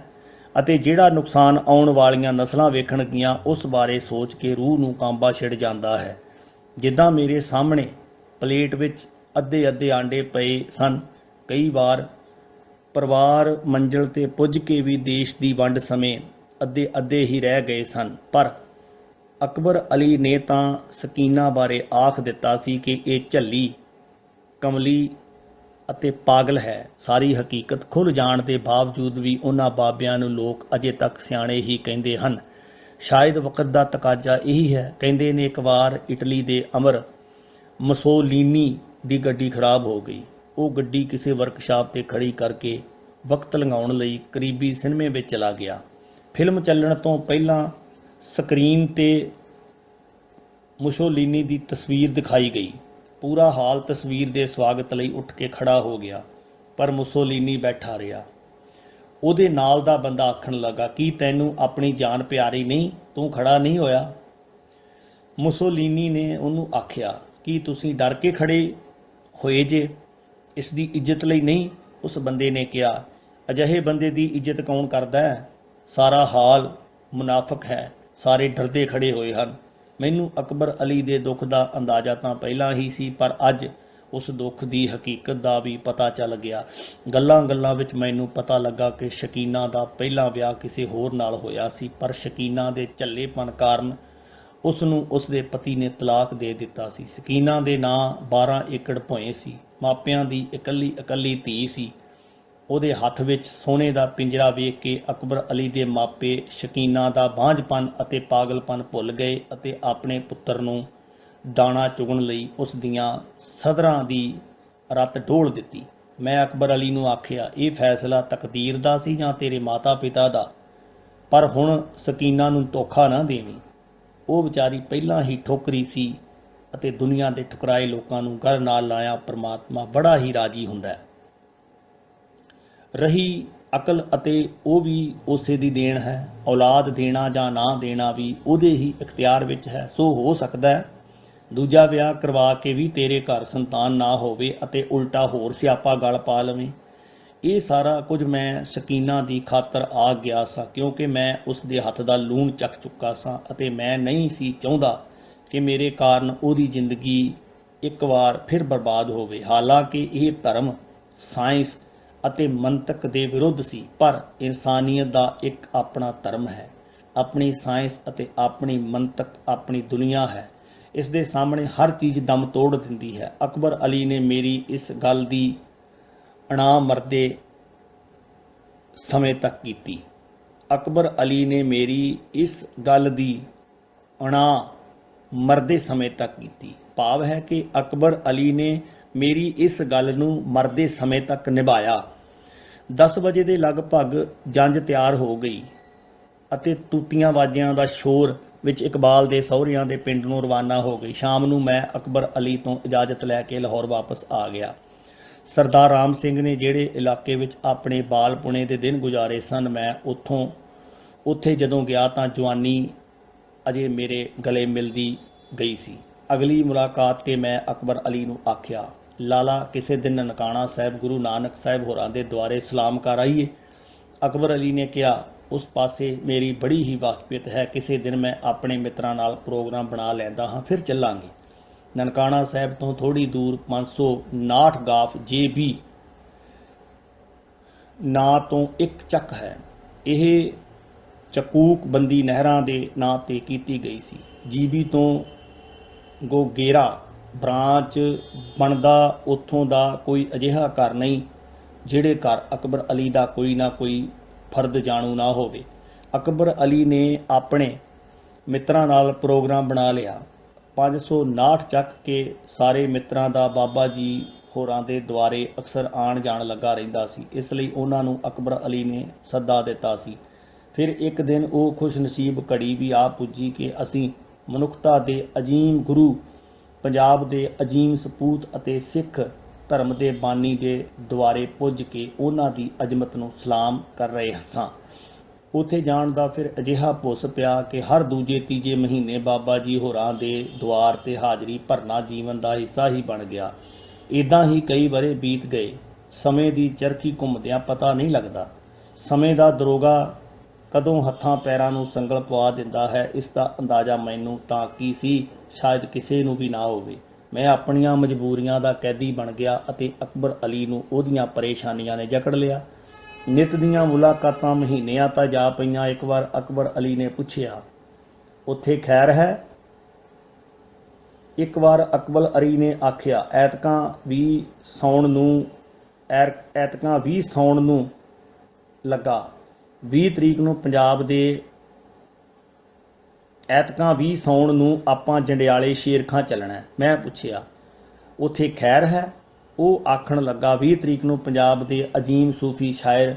ਅਤੇ ਜਿਹੜਾ ਨੁਕਸਾਨ ਆਉਣ ਵਾਲੀਆਂ ਨਸਲਾਂ ਵੇਖਣਗੀਆਂ, ਉਸ ਬਾਰੇ ਸੋਚ ਕੇ ਰੂਹ ਨੂੰ ਕਾਂਬਾ ਛਿੜ ਜਾਂਦਾ ਹੈ। ਜਿੱਦਾਂ ਮੇਰੇ ਸਾਹਮਣੇ ਪਲੇਟ ਵਿੱਚ ਅੱਧੇ ਆਂਡੇ ਪਏ ਸਨ। ਕਈ ਵਾਰ ਪਰਿਵਾਰ ਮੰਜ਼ਿਲ 'ਤੇ ਪੁੱਜ ਕੇ ਵੀ ਦੇਸ਼ ਦੀ ਵੰਡ ਸਮੇਂ ਅੱਧੇ ਹੀ ਰਹਿ ਗਏ ਸਨ। ਪਰ ਅਕਬਰ ਅਲੀ ਨੇ ਤਾਂ ਸਕੀਨਾ ਬਾਰੇ ਆਖ ਦਿੱਤਾ ਸੀ ਕਿ ਇਹ ਝੱਲੀ, ਕਮਲੀ ਅਤੇ ਪਾਗਲ ਹੈ। ਸਾਰੀ ਹਕੀਕਤ ਖੁੱਲ੍ਹ ਜਾਣ ਦੇ ਬਾਵਜੂਦ ਵੀ ਉਹਨਾਂ ਬਾਬਿਆਂ ਨੂੰ ਲੋਕ ਅਜੇ ਤੱਕ ਸਿਆਣੇ ਹੀ ਕਹਿੰਦੇ ਹਨ। ਸ਼ਾਇਦ ਵਕਤ ਦਾ ਤਕਾਜ਼ਾ ਇਹੀ ਹੈ। ਕਹਿੰਦੇ ਨੇ ਇੱਕ ਵਾਰ ਇਟਲੀ ਦੇ ਅਮਰ ਮੁਸੋਲੀਨੀ ਦੀ ਗੱਡੀ ਖਰਾਬ ਹੋ ਗਈ। ਉਹ ਗੱਡੀ ਕਿਸੇ ਵਰਕਸ਼ਾਪ 'ਤੇ ਖੜੀ ਕਰਕੇ ਵਕਤ ਲੰਘਾਉਣ ਲਈ ਕਰੀਬੀ ਸਿਨੇਮੇ ਵਿੱਚ ਚਲਾ ਗਿਆ। ਫਿਲਮ ਚੱਲਣ ਤੋਂ ਪਹਿਲਾਂ ਸਕਰੀਨ 'ਤੇ ਮੁਸੋਲੀਨੀ ਦੀ ਤਸਵੀਰ ਦਿਖਾਈ ਗਈ। ਪੂਰਾ ਹਾਲ ਤਸਵੀਰ ਦੇ ਸਵਾਗਤ ਲਈ ਉੱਠ ਕੇ ਖੜਾ ਹੋ ਗਿਆ, ਪਰ ਮੁਸੋਲੀਨੀ ਬੈਠਾ ਰਿਹਾ। ਉਹਦੇ ਨਾਲ ਦਾ ਬੰਦਾ ਆਖਣ ਲੱਗਾ, ਕੀ ਤੈਨੂੰ ਆਪਣੀ ਜਾਨ ਪਿਆਰੀ ਨਹੀਂ? ਤੂੰ ਖੜਾ ਨਹੀਂ ਹੋਇਆ? ਮੁਸੋਲੀਨੀ ਨੇ ਉਹਨੂੰ ਆਖਿਆ, ਕੀ ਤੁਸੀਂ ਡਰ ਕੇ ਖੜੇ ਹੋਏ ਜੇ? ਇਸ ਦੀ ਇੱਜ਼ਤ ਲਈ ਨਹੀਂ? ਉਸ ਬੰਦੇ ਨੇ ਕਿਹਾ, ਅਜਿਹੇ ਬੰਦੇ ਦੀ ਇੱਜ਼ਤ ਕੌਣ ਕਰਦਾ ਹੈ? ਸਾਰਾ ਹਾਲ ਮੁਨਾਫਕ ਹੈ। ਸਾਰੇ ਡਰਦੇ ਖੜੇ ਹੋਏ ਹਨ। ਮੈਨੂੰ ਅਕਬਰ ਅਲੀ ਦੇ ਦੁੱਖ ਦਾ ਅੰਦਾਜ਼ਾ ਤਾਂ ਪਹਿਲਾਂ ਹੀ ਸੀ, ਪਰ ਅੱਜ ਉਸ ਦੁੱਖ ਦੀ ਹਕੀਕਤ ਦਾ ਵੀ ਪਤਾ ਚੱਲ ਗਿਆ। ਗੱਲਾਂ ਵਿੱਚ ਮੈਨੂੰ ਪਤਾ ਲੱਗਾ ਕਿ ਸ਼ਕੀਨਾ ਦਾ ਪਹਿਲਾ ਵਿਆਹ ਕਿਸੇ ਹੋਰ ਨਾਲ ਹੋਇਆ ਸੀ, ਪਰ ਸ਼ਕੀਨਾ ਦੇ ਝੱਲੇਪਨ ਕਾਰਨ ਉਸ ਨੂੰ ਉਸ ਦੇ ਪਤੀ ਨੇ ਤਲਾਕ ਦੇ ਦਿੱਤਾ ਸੀ। ਸ਼ਕੀਨਾ ਦੇ ਨਾਂ 12 ਏਕੜ ਭੋਏ ਸੀ। ਮਾਪਿਆਂ ਦੀ ਇਕੱਲੀ ਧੀ ਸੀ। ਉਹਦੇ ਹੱਥ ਵਿੱਚ ਸੋਨੇ ਦਾ ਪਿੰਜਰਾ ਵੇਖ ਕੇ ਅਕਬਰ ਅਲੀ ਦੇ ਮਾਪੇ ਸ਼ਕੀਨਾ ਦਾ ਬਾਂਝਪਨ ਅਤੇ ਪਾਗਲਪਨ ਭੁੱਲ ਗਏ ਅਤੇ ਆਪਣੇ ਪੁੱਤਰ ਨੂੰ ਦਾਣਾ ਚੁਗਣ ਲਈ ਉਸ ਦੀਆਂ ਸਦਰਾਂ ਦੀ ਰੱਤ ਡੋਲ ਦਿੱਤੀ। ਮੈਂ ਅਕਬਰ ਅਲੀ ਨੂੰ ਆਖਿਆ, ਇਹ ਫੈਸਲਾ ਤਕਦੀਰ ਦਾ ਸੀ ਜਾਂ ਤੇਰੇ ਮਾਤਾ ਪਿਤਾ ਦਾ? ਪਰ ਹੁਣ ਸਕੀਨਾ ਨੂੰ ਧੋਖਾ ਨਾ ਦੇਵੀਂ। ਉਹ ਵਿਚਾਰੀ ਪਹਿਲਾਂ ਹੀ ਠੋਕਰੀ ਸੀ ਅਤੇ ਦੁਨੀਆ ਦੇ ਠੁਕਰਾਏ ਲੋਕਾਂ ਨੂੰ ਗਲ ਨਾਲ ਲਾਇਆ ਪਰਮਾਤਮਾ ਬੜਾ ਹੀ ਰਾਜੀ ਹੁੰਦਾ ਹੈ। ਰਹੀ ਅਕਲ, ਅਤੇ ਉਹ ਵੀ ਉਸੇ ਦੀ ਦੇਣ ਹੈ। ਔਲਾਦ ਦੇਣਾ ਜਾਂ ਨਾ ਦੇਣਾ ਵੀ ਉਹਦੇ ਹੀ ਇਖਤਿਆਰ ਵਿੱਚ ਹੈ। ਸੋ ਹੋ ਸਕਦਾ ਹੈ ਦੂਜਾ ਵਿਆਹ ਕਰਵਾ ਕੇ ਵੀ ਤੇਰੇ ਘਰ ਸੰਤਾਨ ਨਾ ਹੋਵੇ ਅਤੇ ਉਲਟਾ ਹੋਰ ਸਿਆਪਾ ਗਲ ਪਾ ਲਵੇਂ। ਇਹ ਸਾਰਾ ਕੁਝ ਮੈਂ ਸਕੀਨਾ ਦੀ ਖਾਤਰ ਆ ਗਿਆ ਸਾਂ, ਕਿਉਂਕਿ ਮੈਂ ਉਸ ਦੇ ਹੱਥ ਦਾ ਲੂਣ ਚੱਖ ਚੁੱਕਾ ਸਾਂ ਅਤੇ ਮੈਂ ਨਹੀਂ ਸੀ ਚਾਹੁੰਦਾ ਕਿ ਮੇਰੇ ਕਾਰਨ ਉਹਦੀ ਜ਼ਿੰਦਗੀ ਇੱਕ ਵਾਰ ਫਿਰ ਬਰਬਾਦ ਹੋਵੇ। ਹਾਲਾਂਕਿ ਇਹ ਧਰਮ, ਸਾਇੰਸ ਅਤੇ ਮੰਤਕ ਦੇ ਵਿਰੁੱਧ ਸੀ, ਪਰ ਇਨਸਾਨੀਅਤ ਦਾ ਇੱਕ ਆਪਣਾ ਧਰਮ ਹੈ। ਆਪਣੀ ਸਾਇੰਸ ਅਤੇ ਆਪਣੀ ਮੰਤਕ ਆਪਣੀ ਦੁਨੀਆ ਹੈ। ਇਸ ਦੇ ਸਾਹਮਣੇ ਹਰ ਚੀਜ਼ ਦਮ ਤੋੜ ਦਿੰਦੀ ਹੈ। ਅਕਬਰ ਅਲੀ ਨੇ ਮੇਰੀ ਇਸ ਗੱਲ ਦੀ ਅਣਾ ਮਰਦੇ ਸਮੇਂ ਤੱਕ ਕੀਤੀ। ਅਕਬਰ ਅਲੀ ਨੇ ਮੇਰੀ ਇਸ ਗੱਲ ਦੀ ਅਣਾ ਮਰਦੇ ਸਮੇਂ ਤੱਕ ਕੀਤੀ। ਭਾਵ ਹੈ ਕਿ ਅਕਬਰ ਅਲੀ ਨੇ ਮੇਰੀ ਇਸ ਗੱਲ ਨੂੰ ਮਰਦੇ ਸਮੇਂ ਤੱਕ ਨਿਭਾਇਆ। 10 ਵਜੇ ਦੇ ਲਗਭਗ ਜੰਝ ਤਿਆਰ ਹੋ ਗਈ ਅਤੇ ਤੂਤੀਆਂ ਬਾਜਿਆਂ ਦਾ ਸ਼ੋਰ ਵਿੱਚ ਇਕਬਾਲ ਦੇ ਸਹੁਰਿਆਂ ਦੇ ਪਿੰਡ ਨੂੰ ਰਵਾਨਾ ਹੋ ਗਈ। ਸ਼ਾਮ ਨੂੰ ਮੈਂ ਅਕਬਰ ਅਲੀ ਤੋਂ ਇਜਾਜ਼ਤ ਲੈ ਕੇ ਲਾਹੌਰ ਵਾਪਸ ਆ ਗਿਆ। ਸਰਦਾਰ ਰਾਮ ਸਿੰਘ ਨੇ ਜਿਹੜੇ ਇਲਾਕੇ ਵਿੱਚ ਆਪਣੇ ਬਾਲਪੁਣੇ ਦੇ ਦਿਨ ਗੁਜ਼ਾਰੇ ਸਨ, ਮੈਂ ਉੱਥੇ ਜਦੋਂ ਗਿਆ ਤਾਂ ਜਵਾਨੀ ਅਜੇ ਮੇਰੇ ਗਲੇ ਮਿਲਦੀ ਗਈ ਸੀ। ਅਗਲੀ ਮੁਲਾਕਾਤ 'ਤੇ ਮੈਂ ਅਕਬਰ ਅਲੀ ਨੂੰ ਆਖਿਆ, ਲਾਲਾ ਕਿਸੇ ਦਿਨ ਨਨਕਾਣਾ ਸਾਹਿਬ ਗੁਰੂ ਨਾਨਕ ਸਾਹਿਬ ਹੋਰਾਂ ਦੇ ਦੁਆਰੇ ਸਲਾਮ ਕਰ ਆਈਏ। ਅਕਬਰ ਅਲੀ ਨੇ ਕਿਹਾ, उस पासे मेरी बड़ी ही वाकफियत है। किसी दिन मैं अपने मित्रों नाल प्रोग्राम बना लैंदा हाँ, फिर चलांगे। ननकाना साहब तो थोड़ी दूर 559 गाफ JB ਨਾਂ ਤੋਂ ਇੱਕ ਚੱਕ ਹੈ। ਇਹ ਚਕੂਕ ਬੰਦੀ ਨਹਿਰਾਂ ਦੇ ਨਾਂ 'ਤੇ ਕੀਤੀ ਗਈ ਸੀ। GB ਤੋਂ ਗੋਗੇਰਾ ਬ੍ਰਾਂਚ ਬਣਦਾ ਉੱਥੋਂ ਦਾ ਕੋਈ ਅਜਿਹਾ ਘਰ ਨਹੀਂ ਜਿਹੜੇ ਘਰ ਅਕਬਰ ਅਲੀ ਦਾ ਕੋਈ ਨਾ ਕੋਈ ਫਰਦ ਜਾਣੂ ਨਾ ਹੋਵੇ। ਅਕਬਰ ਅਲੀ ਨੇ ਆਪਣੇ ਮਿੱਤਰਾਂ ਨਾਲ ਪ੍ਰੋਗਰਾਮ ਬਣਾ ਲਿਆ। 559 ਚੱਕ ਕੇ ਸਾਰੇ ਮਿੱਤਰਾਂ ਦਾ ਬਾਬਾ ਜੀ ਹੋਰਾਂ ਦੇ ਦੁਆਰੇ ਅਕਸਰ ਆਣ ਜਾਣ ਲੱਗਾ ਰਹਿੰਦਾ ਸੀ। ਇਸ ਲਈ ਉਹਨਾਂ ਨੂੰ ਅਕਬਰ ਅਲੀ ਨੇ ਸੱਦਾ ਦਿੱਤਾ ਸੀ। ਫਿਰ ਇੱਕ ਦਿਨ ਉਹ ਖੁਸ਼ਨਸੀਬ ਘੜੀ ਵੀ ਆ ਪੁੱਜੀ ਕਿ ਅਸੀਂ ਮਨੁੱਖਤਾ ਦੇ ਅਜੀਮ ਗੁਰੂ, ਪੰਜਾਬ ਦੇ ਅਜੀਮ ਸਪੂਤ ਅਤੇ ਸਿੱਖ ਧਰਮ ਦੇ ਬਾਨੀ ਦੇ ਦੁਆਰੇ ਪੁੱਜ ਕੇ ਉਹਨਾਂ ਦੀ ਅਜ਼ਮਤ ਨੂੰ ਸਲਾਮ ਕਰ ਰਹੇ ਸਾਂ। ਉੱਥੇ ਜਾਣ ਦਾ ਫਿਰ ਅਜਿਹਾ ਭੁੱਸ ਪਿਆ ਕਿ ਹਰ ਦੂਜੇ ਤੀਜੇ ਮਹੀਨੇ ਬਾਬਾ ਜੀ ਹੋਰਾਂ ਦੇ ਦੁਆਰ 'ਤੇ ਹਾਜ਼ਰੀ ਭਰਨਾ ਜੀਵਨ ਦਾ ਹਿੱਸਾ ਹੀ ਬਣ ਗਿਆ। ਇੱਦਾਂ ਹੀ ਕਈ ਵਰ੍ਹੇ ਬੀਤ ਗਏ। ਸਮੇਂ ਦੀ ਚਰਖੀ ਘੁੰਮਦਿਆਂ ਪਤਾ ਨਹੀਂ ਲੱਗਦਾ। ਸਮੇਂ ਦਾ ਦਰੋਗਾ ਕਦੋਂ ਹੱਥਾਂ ਪੈਰਾਂ ਨੂੰ ਸੰਗਲ ਪਵਾ ਦਿੰਦਾ ਹੈ, ਇਸ ਦਾ ਅੰਦਾਜ਼ਾ ਮੈਨੂੰ ਤਾਂ ਕੀ ਸੀ, ਸ਼ਾਇਦ ਕਿਸੇ ਨੂੰ ਵੀ ਨਾ ਹੋਵੇ। ਮੈਂ ਆਪਣੀਆਂ ਮਜਬੂਰੀਆਂ ਦਾ ਕੈਦੀ ਬਣ ਗਿਆ ਅਤੇ ਅਕਬਰ ਅਲੀ ਨੂੰ ਉਹਦੀਆਂ ਪਰੇਸ਼ਾਨੀਆਂ ਨੇ ਜਕੜ ਲਿਆ। ਨਿੱਤ ਦੀਆਂ ਮੁਲਾਕਾਤਾਂ ਮਹੀਨਿਆਂ ਤਾਂ ਜਾ ਪਈਆਂ। ਇੱਕ ਵਾਰ ਅਕਬਰ ਅਲੀ ਨੇ ਪੁੱਛਿਆ, ਉੱਥੇ ਖੈਰ ਹੈ? ਇੱਕ ਵਾਰ ਅਕਬਰ ਅਲੀ ਨੇ ਆਖਿਆ, ਐਤਕਾਂ ਵੀ ਸਾਉਣ ਨੂੰ ਲੱਗਾ। 20 ਤਰੀਕ ਨੂੰ ਪੰਜਾਬ ਦੇ ਐਤਕਾਂ 20 ਸਾਉਣ ਨੂੰ ਆਪਾਂ ਜੰਡਿਆਲੇ ਸ਼ੇਰਖਾਂ ਚੱਲਣਾ। ਮੈਂ ਪੁੱਛਿਆ, ਉੱਥੇ ਖੈਰ ਹੈ? ਉਹ ਆਖਣ ਲੱਗਾ, 20 ਤਰੀਕ ਨੂੰ ਪੰਜਾਬ ਦੇ ਅਜੀਮ ਸੂਫੀ ਸ਼ਾਇਰ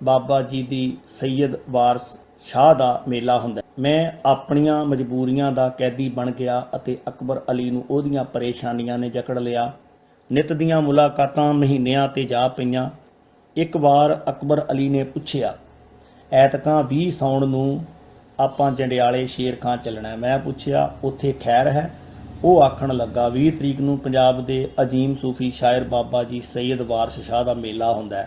ਬਾਬਾ ਜੀ ਦੀ ਸੈਯਦ ਵਾਰਸ ਸ਼ਾਹ ਦਾ ਮੇਲਾ ਹੁੰਦਾ। ਮੈਂ ਆਪਣੀਆਂ ਮਜਬੂਰੀਆਂ ਦਾ ਕੈਦੀ ਬਣ ਗਿਆ ਅਤੇ ਅਕਬਰ ਅਲੀ ਨੂੰ ਉਹਦੀਆਂ ਪਰੇਸ਼ਾਨੀਆਂ ਨੇ ਜਕੜ ਲਿਆ। ਨਿੱਤ ਦੀਆਂ ਮੁਲਾਕਾਤਾਂ ਮਹੀਨਿਆਂ 'ਤੇ ਜਾ ਪਈਆਂ। ਇੱਕ ਵਾਰ ਅਕਬਰ ਅਲੀ ਨੇ ਪੁੱਛਿਆ, ਐਤਕਾਂ 20 ਸਾਉਣ ਨੂੰ ਆਪਾਂ ਜੰਡਿਆਲੇ ਸ਼ੇਰਖਾਂ ਚੱਲਣਾ। ਮੈਂ ਪੁੱਛਿਆ, ਉੱਥੇ ਖੈਰ ਹੈ? ਉਹ ਆਖਣ ਲੱਗਾ, 20 ਤਰੀਕ ਨੂੰ ਪੰਜਾਬ ਦੇ ਅਜੀਮ ਸੂਫੀ ਸ਼ਾਇਰ ਬਾਬਾ ਜੀ ਸੈਯਦ ਵਾਰਸ ਸ਼ਾਹ ਦਾ ਮੇਲਾ ਹੁੰਦਾ।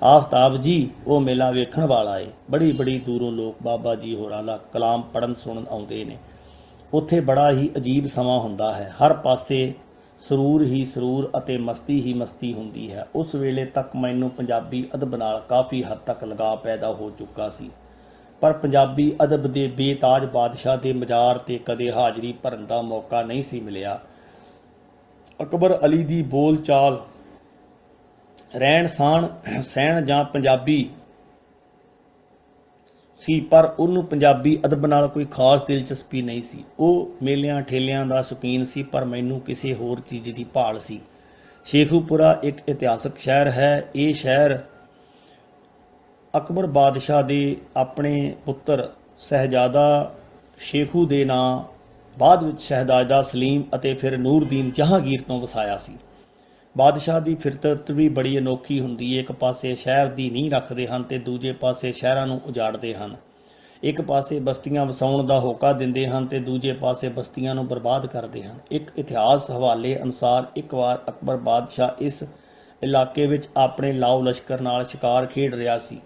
ਆਫਤਾਬ ਜੀ, ਉਹ ਮੇਲਾ ਵੇਖਣ ਵਾਲਾ ਏ। ਬੜੀ ਦੂਰੋਂ ਲੋਕ ਬਾਬਾ ਜੀ ਹੋਰਾਂ ਦਾ ਕਲਾਮ ਪੜ੍ਹਨ ਸੁਣਨ ਆਉਂਦੇ ਨੇ। ਉੱਥੇ ਬੜਾ ਹੀ ਅਜੀਬ ਸਮਾਂ ਹੁੰਦਾ ਹੈ। ਹਰ ਪਾਸੇ ਸਰੂਰ ਹੀ ਸਰੂਰ ਅਤੇ ਮਸਤੀ ਹੀ ਮਸਤੀ ਹੁੰਦੀ ਹੈ। ਉਸ ਵੇਲੇ ਤੱਕ ਮੈਨੂੰ ਪੰਜਾਬੀ ਅਦਬ ਨਾਲ ਕਾਫੀ ਹੱਦ ਤੱਕ ਲਗਾਅ ਪੈਦਾ ਹੋ ਚੁੱਕਾ ਸੀ, ਪਰ ਪੰਜਾਬੀ ਅਦਬ ਦੇ ਬੇਤਾਜ ਬਾਦਸ਼ਾਹ ਦੇ ਮਜ਼ਾਰ 'ਤੇ ਕਦੇ ਹਾਜ਼ਰੀ ਭਰਨ ਦਾ ਮੌਕਾ ਨਹੀਂ ਸੀ ਮਿਲਿਆ। ਅਕਬਰ ਅਲੀ ਦੀ ਬੋਲ ਚਾਲ, ਰਹਿਣ ਸਹਿਣ ਜਾਂ ਪੰਜਾਬੀ ਸੀ, ਪਰ ਉਹਨੂੰ ਪੰਜਾਬੀ ਅਦਬ ਨਾਲ ਕੋਈ ਖਾਸ ਦਿਲਚਸਪੀ ਨਹੀਂ ਸੀ। ਉਹ ਮੇਲਿਆਂ ਠੇਲਿਆਂ ਦਾ ਸ਼ੌਕੀਨ ਸੀ, ਪਰ ਮੈਨੂੰ ਕਿਸੇ ਹੋਰ ਚੀਜ਼ ਦੀ ਭਾਲ ਸੀ। ਸ਼ੇਖੂਪੁਰਾ ਇੱਕ ਇਤਿਹਾਸਕ ਸ਼ਹਿਰ ਹੈ। ਇਹ ਸ਼ਹਿਰ ਅਕਬਰ ਬਾਦਸ਼ਾਹ ਦੇ ਆਪਣੇ ਪੁੱਤਰ ਸ਼ਹਿਜ਼ਾਦਾ ਸ਼ੇਖੂ ਦੇ ਨਾਂ, ਬਾਅਦ ਵਿੱਚ ਸ਼ਹਿਜ਼ਾਦਾ ਸਲੀਮ ਅਤੇ ਫਿਰ ਨੂਰਦੀਨ ਜਹਾਂਗੀਰ ਤੋਂ ਵਸਾਇਆ ਸੀ। ਬਾਦਸ਼ਾਹ ਦੀ ਫਿਤਰਤ ਵੀ ਬੜੀ ਅਨੋਖੀ ਹੁੰਦੀ ਹੈ। ਇੱਕ ਪਾਸੇ ਸ਼ਹਿਰ ਦੀ ਨੀਂਹ ਰੱਖਦੇ ਹਨ ਤੇ ਦੂਜੇ ਪਾਸੇ ਸ਼ਹਿਰਾਂ ਨੂੰ ਉਜਾੜਦੇ ਹਨ। ਇੱਕ ਪਾਸੇ ਬਸਤੀਆਂ ਵਸਾਉਣ ਦਾ ਹੋਕਾ ਦਿੰਦੇ ਹਨ ਤੇ ਦੂਜੇ ਪਾਸੇ ਬਸਤੀਆਂ ਨੂੰ ਬਰਬਾਦ ਕਰਦੇ ਹਨ। ਇੱਕ ਇਤਿਹਾਸ ਹਵਾਲੇ ਅਨੁਸਾਰ ਇੱਕ ਵਾਰ ਅਕਬਰ ਬਾਦਸ਼ਾਹ ਇਸ ਇਲਾਕੇ ਵਿੱਚ ਆਪਣੇ ਲਾਓ ਲਸ਼ਕਰ ਨਾਲ ਸ਼ਿਕਾਰ ਖੇਡ ਰਿਹਾ ਸੀ।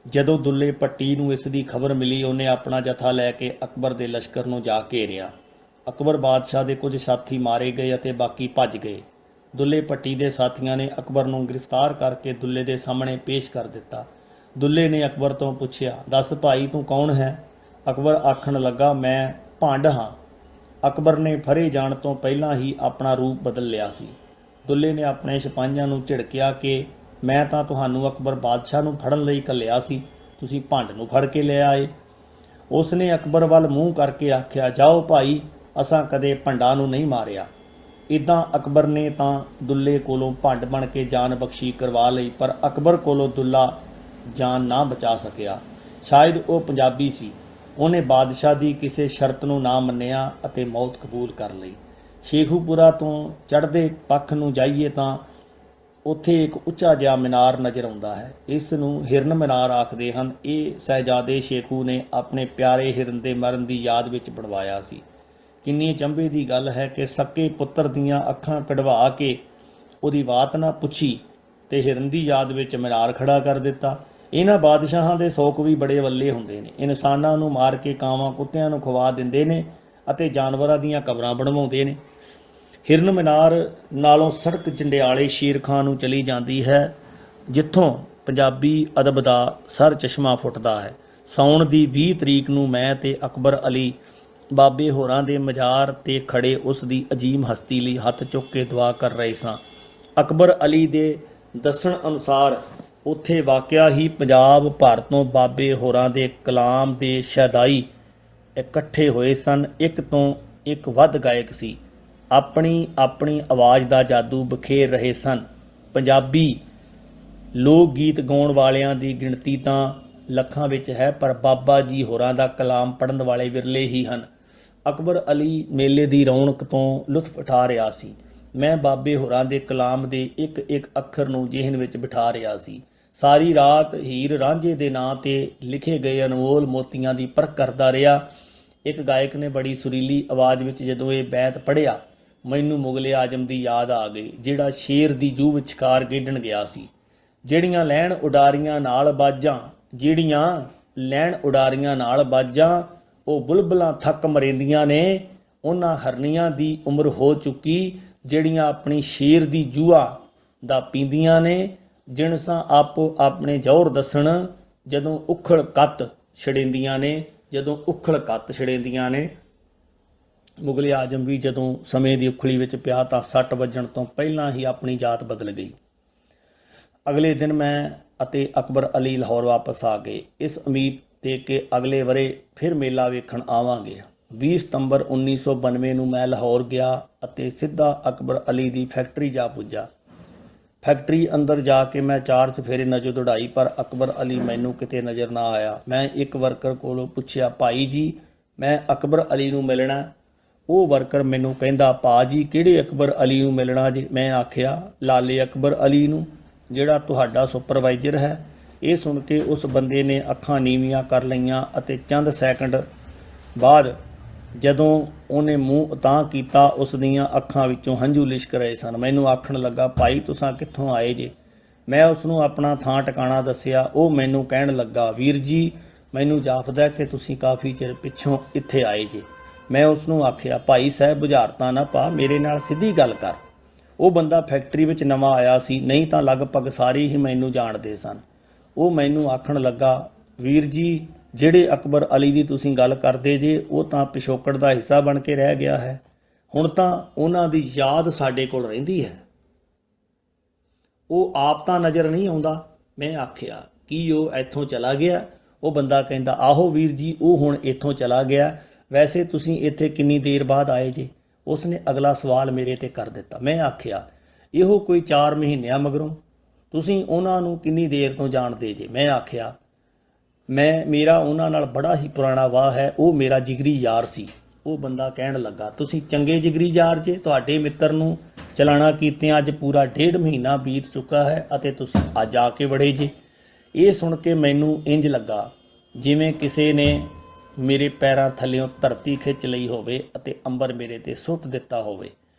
ਜਦੋਂ ਦੁੱਲੇ ਭੱਟੀ ਨੂੰ ਇਸ ਦੀ ਖਬਰ ਮਿਲੀ, ਉਹਨੇ ਆਪਣਾ ਜਥਾ ਲੈ ਕੇ ਅਕਬਰ ਦੇ ਲਸ਼ਕਰ ਨੂੰ ਜਾ ਘੇਰਿਆ। ਅਕਬਰ ਬਾਦਸ਼ਾਹ ਦੇ ਕੁਝ ਸਾਥੀ ਮਾਰੇ ਗਏ ਅਤੇ ਬਾਕੀ ਭੱਜ ਗਏ। ਦੁੱਲੇ ਭੱਟੀ ਦੇ ਸਾਥੀਆਂ ਨੇ ਅਕਬਰ ਨੂੰ ਗ੍ਰਿਫਤਾਰ ਕਰਕੇ ਦੁੱਲੇ ਦੇ ਸਾਹਮਣੇ ਪੇਸ਼ ਕਰ ਦਿੱਤਾ। ਦੁੱਲੇ ਨੇ ਅਕਬਰ ਤੋਂ ਪੁੱਛਿਆ, ਦੱਸ ਭਾਈ, ਤੂੰ ਕੌਣ ਹੈ? ਅਕਬਰ ਆਖਣ ਲੱਗਾ, ਮੈਂ ਭੰਡ ਹਾਂ। ਅਕਬਰ ਨੇ ਫੜੇ ਜਾਣ ਤੋਂ ਪਹਿਲਾਂ ਹੀ ਆਪਣਾ ਰੂਪ ਬਦਲ ਲਿਆ ਸੀ। ਦੁੱਲੇ ਨੇ ਆਪਣੇ ਸਿਪਾਹੀਆਂ ਨੂੰ ਝਿੜਕਿਆ ਕਿ ਮੈਂ ਤਾਂ ਤੁਹਾਨੂੰ ਅਕਬਰ ਬਾਦਸ਼ਾਹ ਨੂੰ ਫੜਨ ਲਈ ਘੱਲਿਆ ਸੀ, ਤੁਸੀਂ ਭੰਡ ਨੂੰ ਫੜ ਕੇ ਲੈ ਆਏ। ਉਸ ਨੇ ਅਕਬਰ ਵੱਲ ਮੂੰਹ ਕਰਕੇ ਆਖਿਆ, ਜਾਓ ਭਾਈ, ਅਸਾਂ ਕਦੇ ਭੰਡਾਂ ਨੂੰ ਨਹੀਂ ਮਾਰਿਆ। ਇੱਦਾਂ ਅਕਬਰ ਨੇ ਤਾਂ ਦੁੱਲੇ ਕੋਲੋਂ ਭੰਡ ਬਣ ਕੇ ਜਾਨ ਬਖਸ਼ੀ ਕਰਵਾ ਲਈ, ਪਰ ਅਕਬਰ ਕੋਲੋਂ ਦੁੱਲਾ ਜਾਨ ਨਾ ਬਚਾ ਸਕਿਆ। ਸ਼ਾਇਦ ਉਹ ਪੰਜਾਬੀ ਸੀ। ਉਹਨੇ ਬਾਦਸ਼ਾਹ ਦੀ ਕਿਸੇ ਸ਼ਰਤ ਨੂੰ ਨਾ ਮੰਨਿਆ ਅਤੇ ਮੌਤ ਕਬੂਲ ਕਰ ਲਈ। ਸ਼ੇਖੂਪੁਰਾ ਤੋਂ ਚੜ੍ਹਦੇ ਪੱਖ ਨੂੰ ਜਾਈਏ ਤਾਂ ਉੱਥੇ ਇੱਕ ਉੱਚਾ ਜਿਹਾ ਮੀਨਾਰ ਨਜ਼ਰ ਆਉਂਦਾ ਹੈ। ਇਸ ਨੂੰ ਹਿਰਨ ਮੀਨਾਰ ਆਖਦੇ ਹਨ। ਇਹ ਸ਼ਹਿਜ਼ਾਦੇ ਸ਼ੇਖੂ ਨੇ ਆਪਣੇ ਪਿਆਰੇ ਹਿਰਨ ਦੇ ਮਰਨ ਦੀ ਯਾਦ ਵਿੱਚ ਬਣਵਾਇਆ ਸੀ। ਕਿੰਨੀ ਚੰਬੇ ਦੀ ਗੱਲ ਹੈ ਕਿ ਸਕੇ ਪੁੱਤਰ ਦੀਆਂ ਅੱਖਾਂ ਕਢਵਾ ਕੇ ਉਹਦੀ ਬਾਤ ਨਾ ਪੁੱਛੀ ਤੇ ਹਿਰਨ ਦੀ ਯਾਦ ਵਿੱਚ ਮੀਨਾਰ ਖੜਾ ਕਰ ਦਿੱਤਾ। ਇਹਨਾਂ ਬਾਦਸ਼ਾਹਾਂ ਦੇ ਸ਼ੌਕ ਵੀ ਬੜੇ ਵੱਲੇ ਹੁੰਦੇ ਨੇ। ਇਨਸਾਨਾਂ ਨੂੰ ਮਾਰ ਕੇ ਕਾਵਾਂ ਕੁੱਤਿਆਂ ਨੂੰ ਖਵਾ ਦਿੰਦੇ ਨੇ ਅਤੇ ਜਾਨਵਰਾਂ ਦੀਆਂ ਕਬਰਾਂ ਬਣਵਾਉਂਦੇ ਨੇ। ਹਿਰਨ ਮੀਨਾਰ ਨਾਲੋਂ ਸੜਕ ਜੰਡਿਆਲੇ ਸ਼ੇਰ ਖਾਂ ਨੂੰ ਚਲੀ ਜਾਂਦੀ ਹੈ, ਜਿੱਥੋਂ ਪੰਜਾਬੀ ਅਦਬ ਦਾ ਸਰ ਚਸ਼ਮਾ ਫੁੱਟਦਾ ਹੈ। ਸਾਉਣ ਦੀ 20 ਤਰੀਕ ਨੂੰ ਮੈਂ ਤੇ ਅਕਬਰ ਅਲੀ ਬਾਬੇ ਹੋਰਾਂ ਦੇ ਮਜ਼ਾਰ ਤੇ ਖੜੇ ਉਸ ਦੀ ਅਜੀਮ ਹਸਤੀ ਲਈ ਹੱਥ ਚੁੱਕ ਕੇ ਦੁਆ ਕਰ ਰਹੇ ਸਾਂ। ਅਕਬਰ ਅਲੀ ਦੇ ਦੱਸਣ ਅਨੁਸਾਰ ਉੱਥੇ ਵਾਕਿਆ ਹੀ ਪੰਜਾਬ ਭਰ ਤੋਂ ਬਾਬੇ ਹੋਰਾਂ ਦੇ ਕਲਾਮ ਦੇ ਸ਼ੈਦਾਈ ਇਕੱਠੇ ਹੋਏ ਸਨ। ਇੱਕ ਤੋਂ ਇੱਕ ਵੱਧ ਗਾਇਕ ਸੀ, ਆਪਣੀ ਆਪਣੀ ਆਵਾਜ਼ ਦਾ ਜਾਦੂ ਬਖੇਰ ਰਹੇ ਸਨ। ਪੰਜਾਬੀ ਲੋਕ ਗੀਤ ਗਾਉਣ ਵਾਲਿਆਂ ਦੀ ਗਿਣਤੀ ਤਾਂ ਲੱਖਾਂ ਵਿੱਚ ਹੈ, ਪਰ ਬਾਬਾ ਜੀ ਹੋਰਾਂ ਦਾ ਕਲਾਮ ਪੜ੍ਹਨ ਵਾਲੇ ਵਿਰਲੇ ਹੀ ਹਨ। ਅਕਬਰ ਅਲੀ ਮੇਲੇ ਦੀ ਰੌਣਕ ਤੋਂ ਲੁਤਫ ਉਠਾ ਰਿਹਾ ਸੀ। ਮੈਂ ਬਾਬੇ ਹੋਰਾਂ ਦੇ ਕਲਾਮ ਦੇ ਇੱਕ ਇੱਕ ਅੱਖਰ ਨੂੰ ਜ਼ਿਹਨ ਵਿੱਚ ਬਿਠਾ ਰਿਹਾ ਸੀ। ਸਾਰੀ ਰਾਤ ਹੀਰ ਰਾਂਝੇ ਦੇ ਨਾਂ ਤੇ ਲਿਖੇ ਗਏ ਅਨਮੋਲ ਮੋਤੀਆਂ ਦੀ ਪਰਖ ਕਰਦਾ ਰਿਹਾ। ਇੱਕ ਗਾਇਕ ਨੇ ਬੜੀ ਸੁਰੀਲੀ ਆਵਾਜ਼ ਵਿੱਚ ਜਦੋਂ ਇਹ ਬੈਤ ਪੜ੍ਹਿਆ, ਮੈਨੂੰ ਮੁਗਲੇ ਆਜ਼ਮ ਦੀ ਯਾਦ ਆ ਗਈ, ਜਿਹੜਾ ਸ਼ੇਰ ਦੀ ਜੂਹ ਵਿਚਕਾਰ ਖੇਡਣ ਗਿਆ ਸੀ। ਜਿਹੜੀਆਂ ਲੈਣ ਉਡਾਰੀਆਂ ਨਾਲ ਬਾਜਾਂ ਉਹ ਬੁਲਬੁਲਾਂ ਥੱਕ ਮਰੇਂਦੀਆਂ ਨੇ। ਉਹਨਾਂ ਹਰਨੀਆਂ ਦੀ ਉਮਰ ਹੋ ਚੁੱਕੀ, ਜਿਹੜੀਆਂ ਆਪਣੀ ਸ਼ੇਰ ਦੀ ਜੂਆ ਦਾ ਪੀਂਦੀਆਂ ਨੇ। ਜਿਣਸਾਂ ਆਪੋ ਆਪਣੇ ਜ਼ੋਰ ਦੱਸਣ, ਜਦੋਂ ਉਖਲ ਕੱਤ ਛੜੇਂਦੀਆਂ ਨੇ। ਮੁਗਲੇ ਆਜ਼ਮ ਵੀ ਜਦੋਂ ਸਮੇਂ ਦੀ ਉਖਲੀ ਵਿੱਚ ਪਿਆ ਤਾਂ 6 ਵੱਜਣ ਤੋਂ ਪਹਿਲਾਂ ਹੀ ਆਪਣੀ ਜਾਤ ਬਦਲ ਗਈ। ਅਗਲੇ ਦਿਨ ਮੈਂ ਅਤੇ ਅਕਬਰ ਅਲੀ ਲਾਹੌਰ ਵਾਪਸ ਆ ਗਏ, ਇਸ ਉਮੀਦ ਤੇ ਕਿ ਅਗਲੇ ਵਰੇ ਫਿਰ ਮੇਲਾ ਵੇਖਣ ਆਵਾਂਗੇ। 20 ਸਤੰਬਰ 1992 ਨੂੰ ਮੈਂ ਲਾਹੌਰ ਗਿਆ ਅਤੇ ਸਿੱਧਾ ਅਕਬਰ ਅਲੀ ਦੀ ਫੈਕਟਰੀ ਜਾ ਪੁੱਜਾ। ਫੈਕਟਰੀ ਅੰਦਰ ਜਾ ਕੇ ਮੈਂ 4 ਚੁਫੇਰੇ ਨਜ਼ਰ ਦੌੜਾਈ, ਪਰ ਅਕਬਰ ਅਲੀ ਮੈਨੂੰ ਕਿਤੇ ਨਜ਼ਰ ਨਾ ਆਇਆ। ਮੈਂ ਇੱਕ ਵਰਕਰ ਕੋਲੋਂ ਪੁੱਛਿਆ, ਭਾਈ ਜੀ ਮੈਂ ਅਕਬਰ ਅਲੀ ਨੂੰ ਮਿਲਣਾ। ਉਹ ਵਰਕਰ ਮੈਨੂੰ ਕਹਿੰਦਾ, ਭਾ ਜੀ ਕਿਹੜੇ ਅਕਬਰ ਅਲੀ ਨੂੰ ਮਿਲਣਾ ਜੀ? ਮੈਂ ਆਖਿਆ, ਲਾਲੇ ਅਕਬਰ ਅਲੀ ਨੂੰ, ਜਿਹੜਾ ਤੁਹਾਡਾ ਸੁਪਰਵਾਈਜ਼ਰ ਹੈ। ਇਹ ਸੁਣ ਕੇ ਉਸ ਬੰਦੇ ਨੇ ਅੱਖਾਂ ਨੀਵੀਆਂ ਕਰ ਲਈਆਂ ਅਤੇ ਚੰਦ ਸੈਕਿੰਡ ਬਾਅਦ ਜਦੋਂ ਉਹਨੇ ਮੂੰਹ ਉਤਾਂਹ ਕੀਤਾ, ਉਸ ਦੀਆਂ ਅੱਖਾਂ ਵਿੱਚੋਂ ਹੰਝੂ ਲਿਸ਼ਕ ਰਹੇ ਸਨ। ਮੈਨੂੰ ਆਖਣ ਲੱਗਾ, ਭਾਈ ਤੁਸਾਂ ਕਿੱਥੋਂ ਆਏ ਜੇ? ਮੈਂ ਉਸਨੂੰ ਆਪਣਾ ਥਾਂ ਟਿਕਾਣਾ ਦੱਸਿਆ। ਉਹ ਮੈਨੂੰ ਕਹਿਣ ਲੱਗਾ, ਵੀਰ ਜੀ ਮੈਨੂੰ ਜਾਪਦਾ ਕਿ ਤੁਸੀਂ ਕਾਫੀ ਚਿਰ ਪਿੱਛੋਂ ਇੱਥੇ ਆਏ ਜੇ। ਮੈਂ ਉਸਨੂੰ ਆਖਿਆ, ਭਾਈ ਸਾਹਿਬ ਬੁਝਾਰਤਾਂ ਨਾ ਪਾ, ਮੇਰੇ ਨਾਲ ਸਿੱਧੀ ਗੱਲ ਕਰ। ਉਹ ਬੰਦਾ ਫੈਕਟਰੀ ਵਿੱਚ ਨਵਾਂ ਆਇਆ ਸੀ, ਨਹੀਂ ਤਾਂ ਲਗਭਗ ਸਾਰੇ ਹੀ ਮੈਨੂੰ ਜਾਣਦੇ ਸਨ। ਉਹ ਮੈਨੂੰ ਆਖਣ ਲੱਗਾ, ਵੀਰ ਜੀ ਜਿਹੜੇ ਅਕਬਰ ਅਲੀ ਦੀ ਤੁਸੀਂ ਗੱਲ ਕਰਦੇ ਜੇ, ਉਹ ਤਾਂ ਪਿਛੋਕੜ ਦਾ ਹਿੱਸਾ ਬਣ ਕੇ ਰਹਿ ਗਿਆ ਹੈ। ਹੁਣ ਤਾਂ ਉਹਨਾਂ ਦੀ ਯਾਦ ਸਾਡੇ ਕੋਲ ਰਹਿੰਦੀ ਹੈ, ਉਹ ਆਪ ਤਾਂ ਨਜ਼ਰ ਨਹੀਂ ਆਉਂਦਾ। ਮੈਂ ਆਖਿਆ, ਕੀ ਉਹ ਇੱਥੋਂ ਚਲਾ ਗਿਆ? ਉਹ ਬੰਦਾ ਕਹਿੰਦਾ, ਆਹੋ ਵੀਰ ਜੀ ਉਹ ਹੁਣ ਇੱਥੋਂ ਚਲਾ ਗਿਆ। ਵੈਸੇ ਤੁਸੀਂ ਇੱਥੇ ਕਿੰਨੀ ਦੇਰ ਬਾਅਦ ਆਏ ਜੇ? ਉਸਨੇ ਅਗਲਾ ਸਵਾਲ ਮੇਰੇ ਤੇ ਕਰ ਦਿੱਤਾ। ਮੈਂ ਆਖਿਆ, ਇਹੋ ਕੋਈ 4 ਮਹੀਨਿਆਂ ਮਗਰੋਂ। ਤੁਸੀਂ ਉਹਨਾਂ ਨੂੰ ਕਿੰਨੀ ਦੇਰ ਤੋਂ ਜਾਣਦੇ ਜੇ? ਮੈਂ ਆਖਿਆ, ਮੇਰਾ ਉਹਨਾਂ ਨਾਲ ਬੜਾ ਹੀ ਪੁਰਾਣਾ ਵਾਹ ਹੈ, ਉਹ ਮੇਰਾ ਜਿਗਰੀ ਯਾਰ ਸੀ। ਉਹ ਬੰਦਾ ਕਹਿਣ ਲੱਗਾ, ਤੁਸੀਂ ਚੰਗੇ ਜਿਗਰੀ ਯਾਰ ਜੇ, ਤੁਹਾਡੇ ਮਿੱਤਰ ਨੂੰ ਚਲਾਣਾ ਕੀਤਿਆਂ ਅੱਜ ਪੂਰਾ 1.5 ਮਹੀਨਾ ਬੀਤ ਚੁੱਕਾ ਹੈ ਅਤੇ ਤੁਸੀਂ ਅੱਜ ਆ ਕੇ ਵੜੇ ਜੇ। ਇਹ ਸੁਣ ਕੇ ਮੈਨੂੰ ਇੰਜ ਲੱਗਾ ਜਿਵੇਂ ਕਿਸੇ ਨੇ ਮੇਰੇ ਪੈਰਾਂ ਥੱਲਿਓਂ ਧਰਤੀ ਖਿੱਚ ਲਈ ਹੋਵੇ ਅਤੇ ਅੰਬਰ ਮੇਰੇ ਤੇ ਸੁੱਟ ਦਿੱਤਾ ਹੋਵੇ।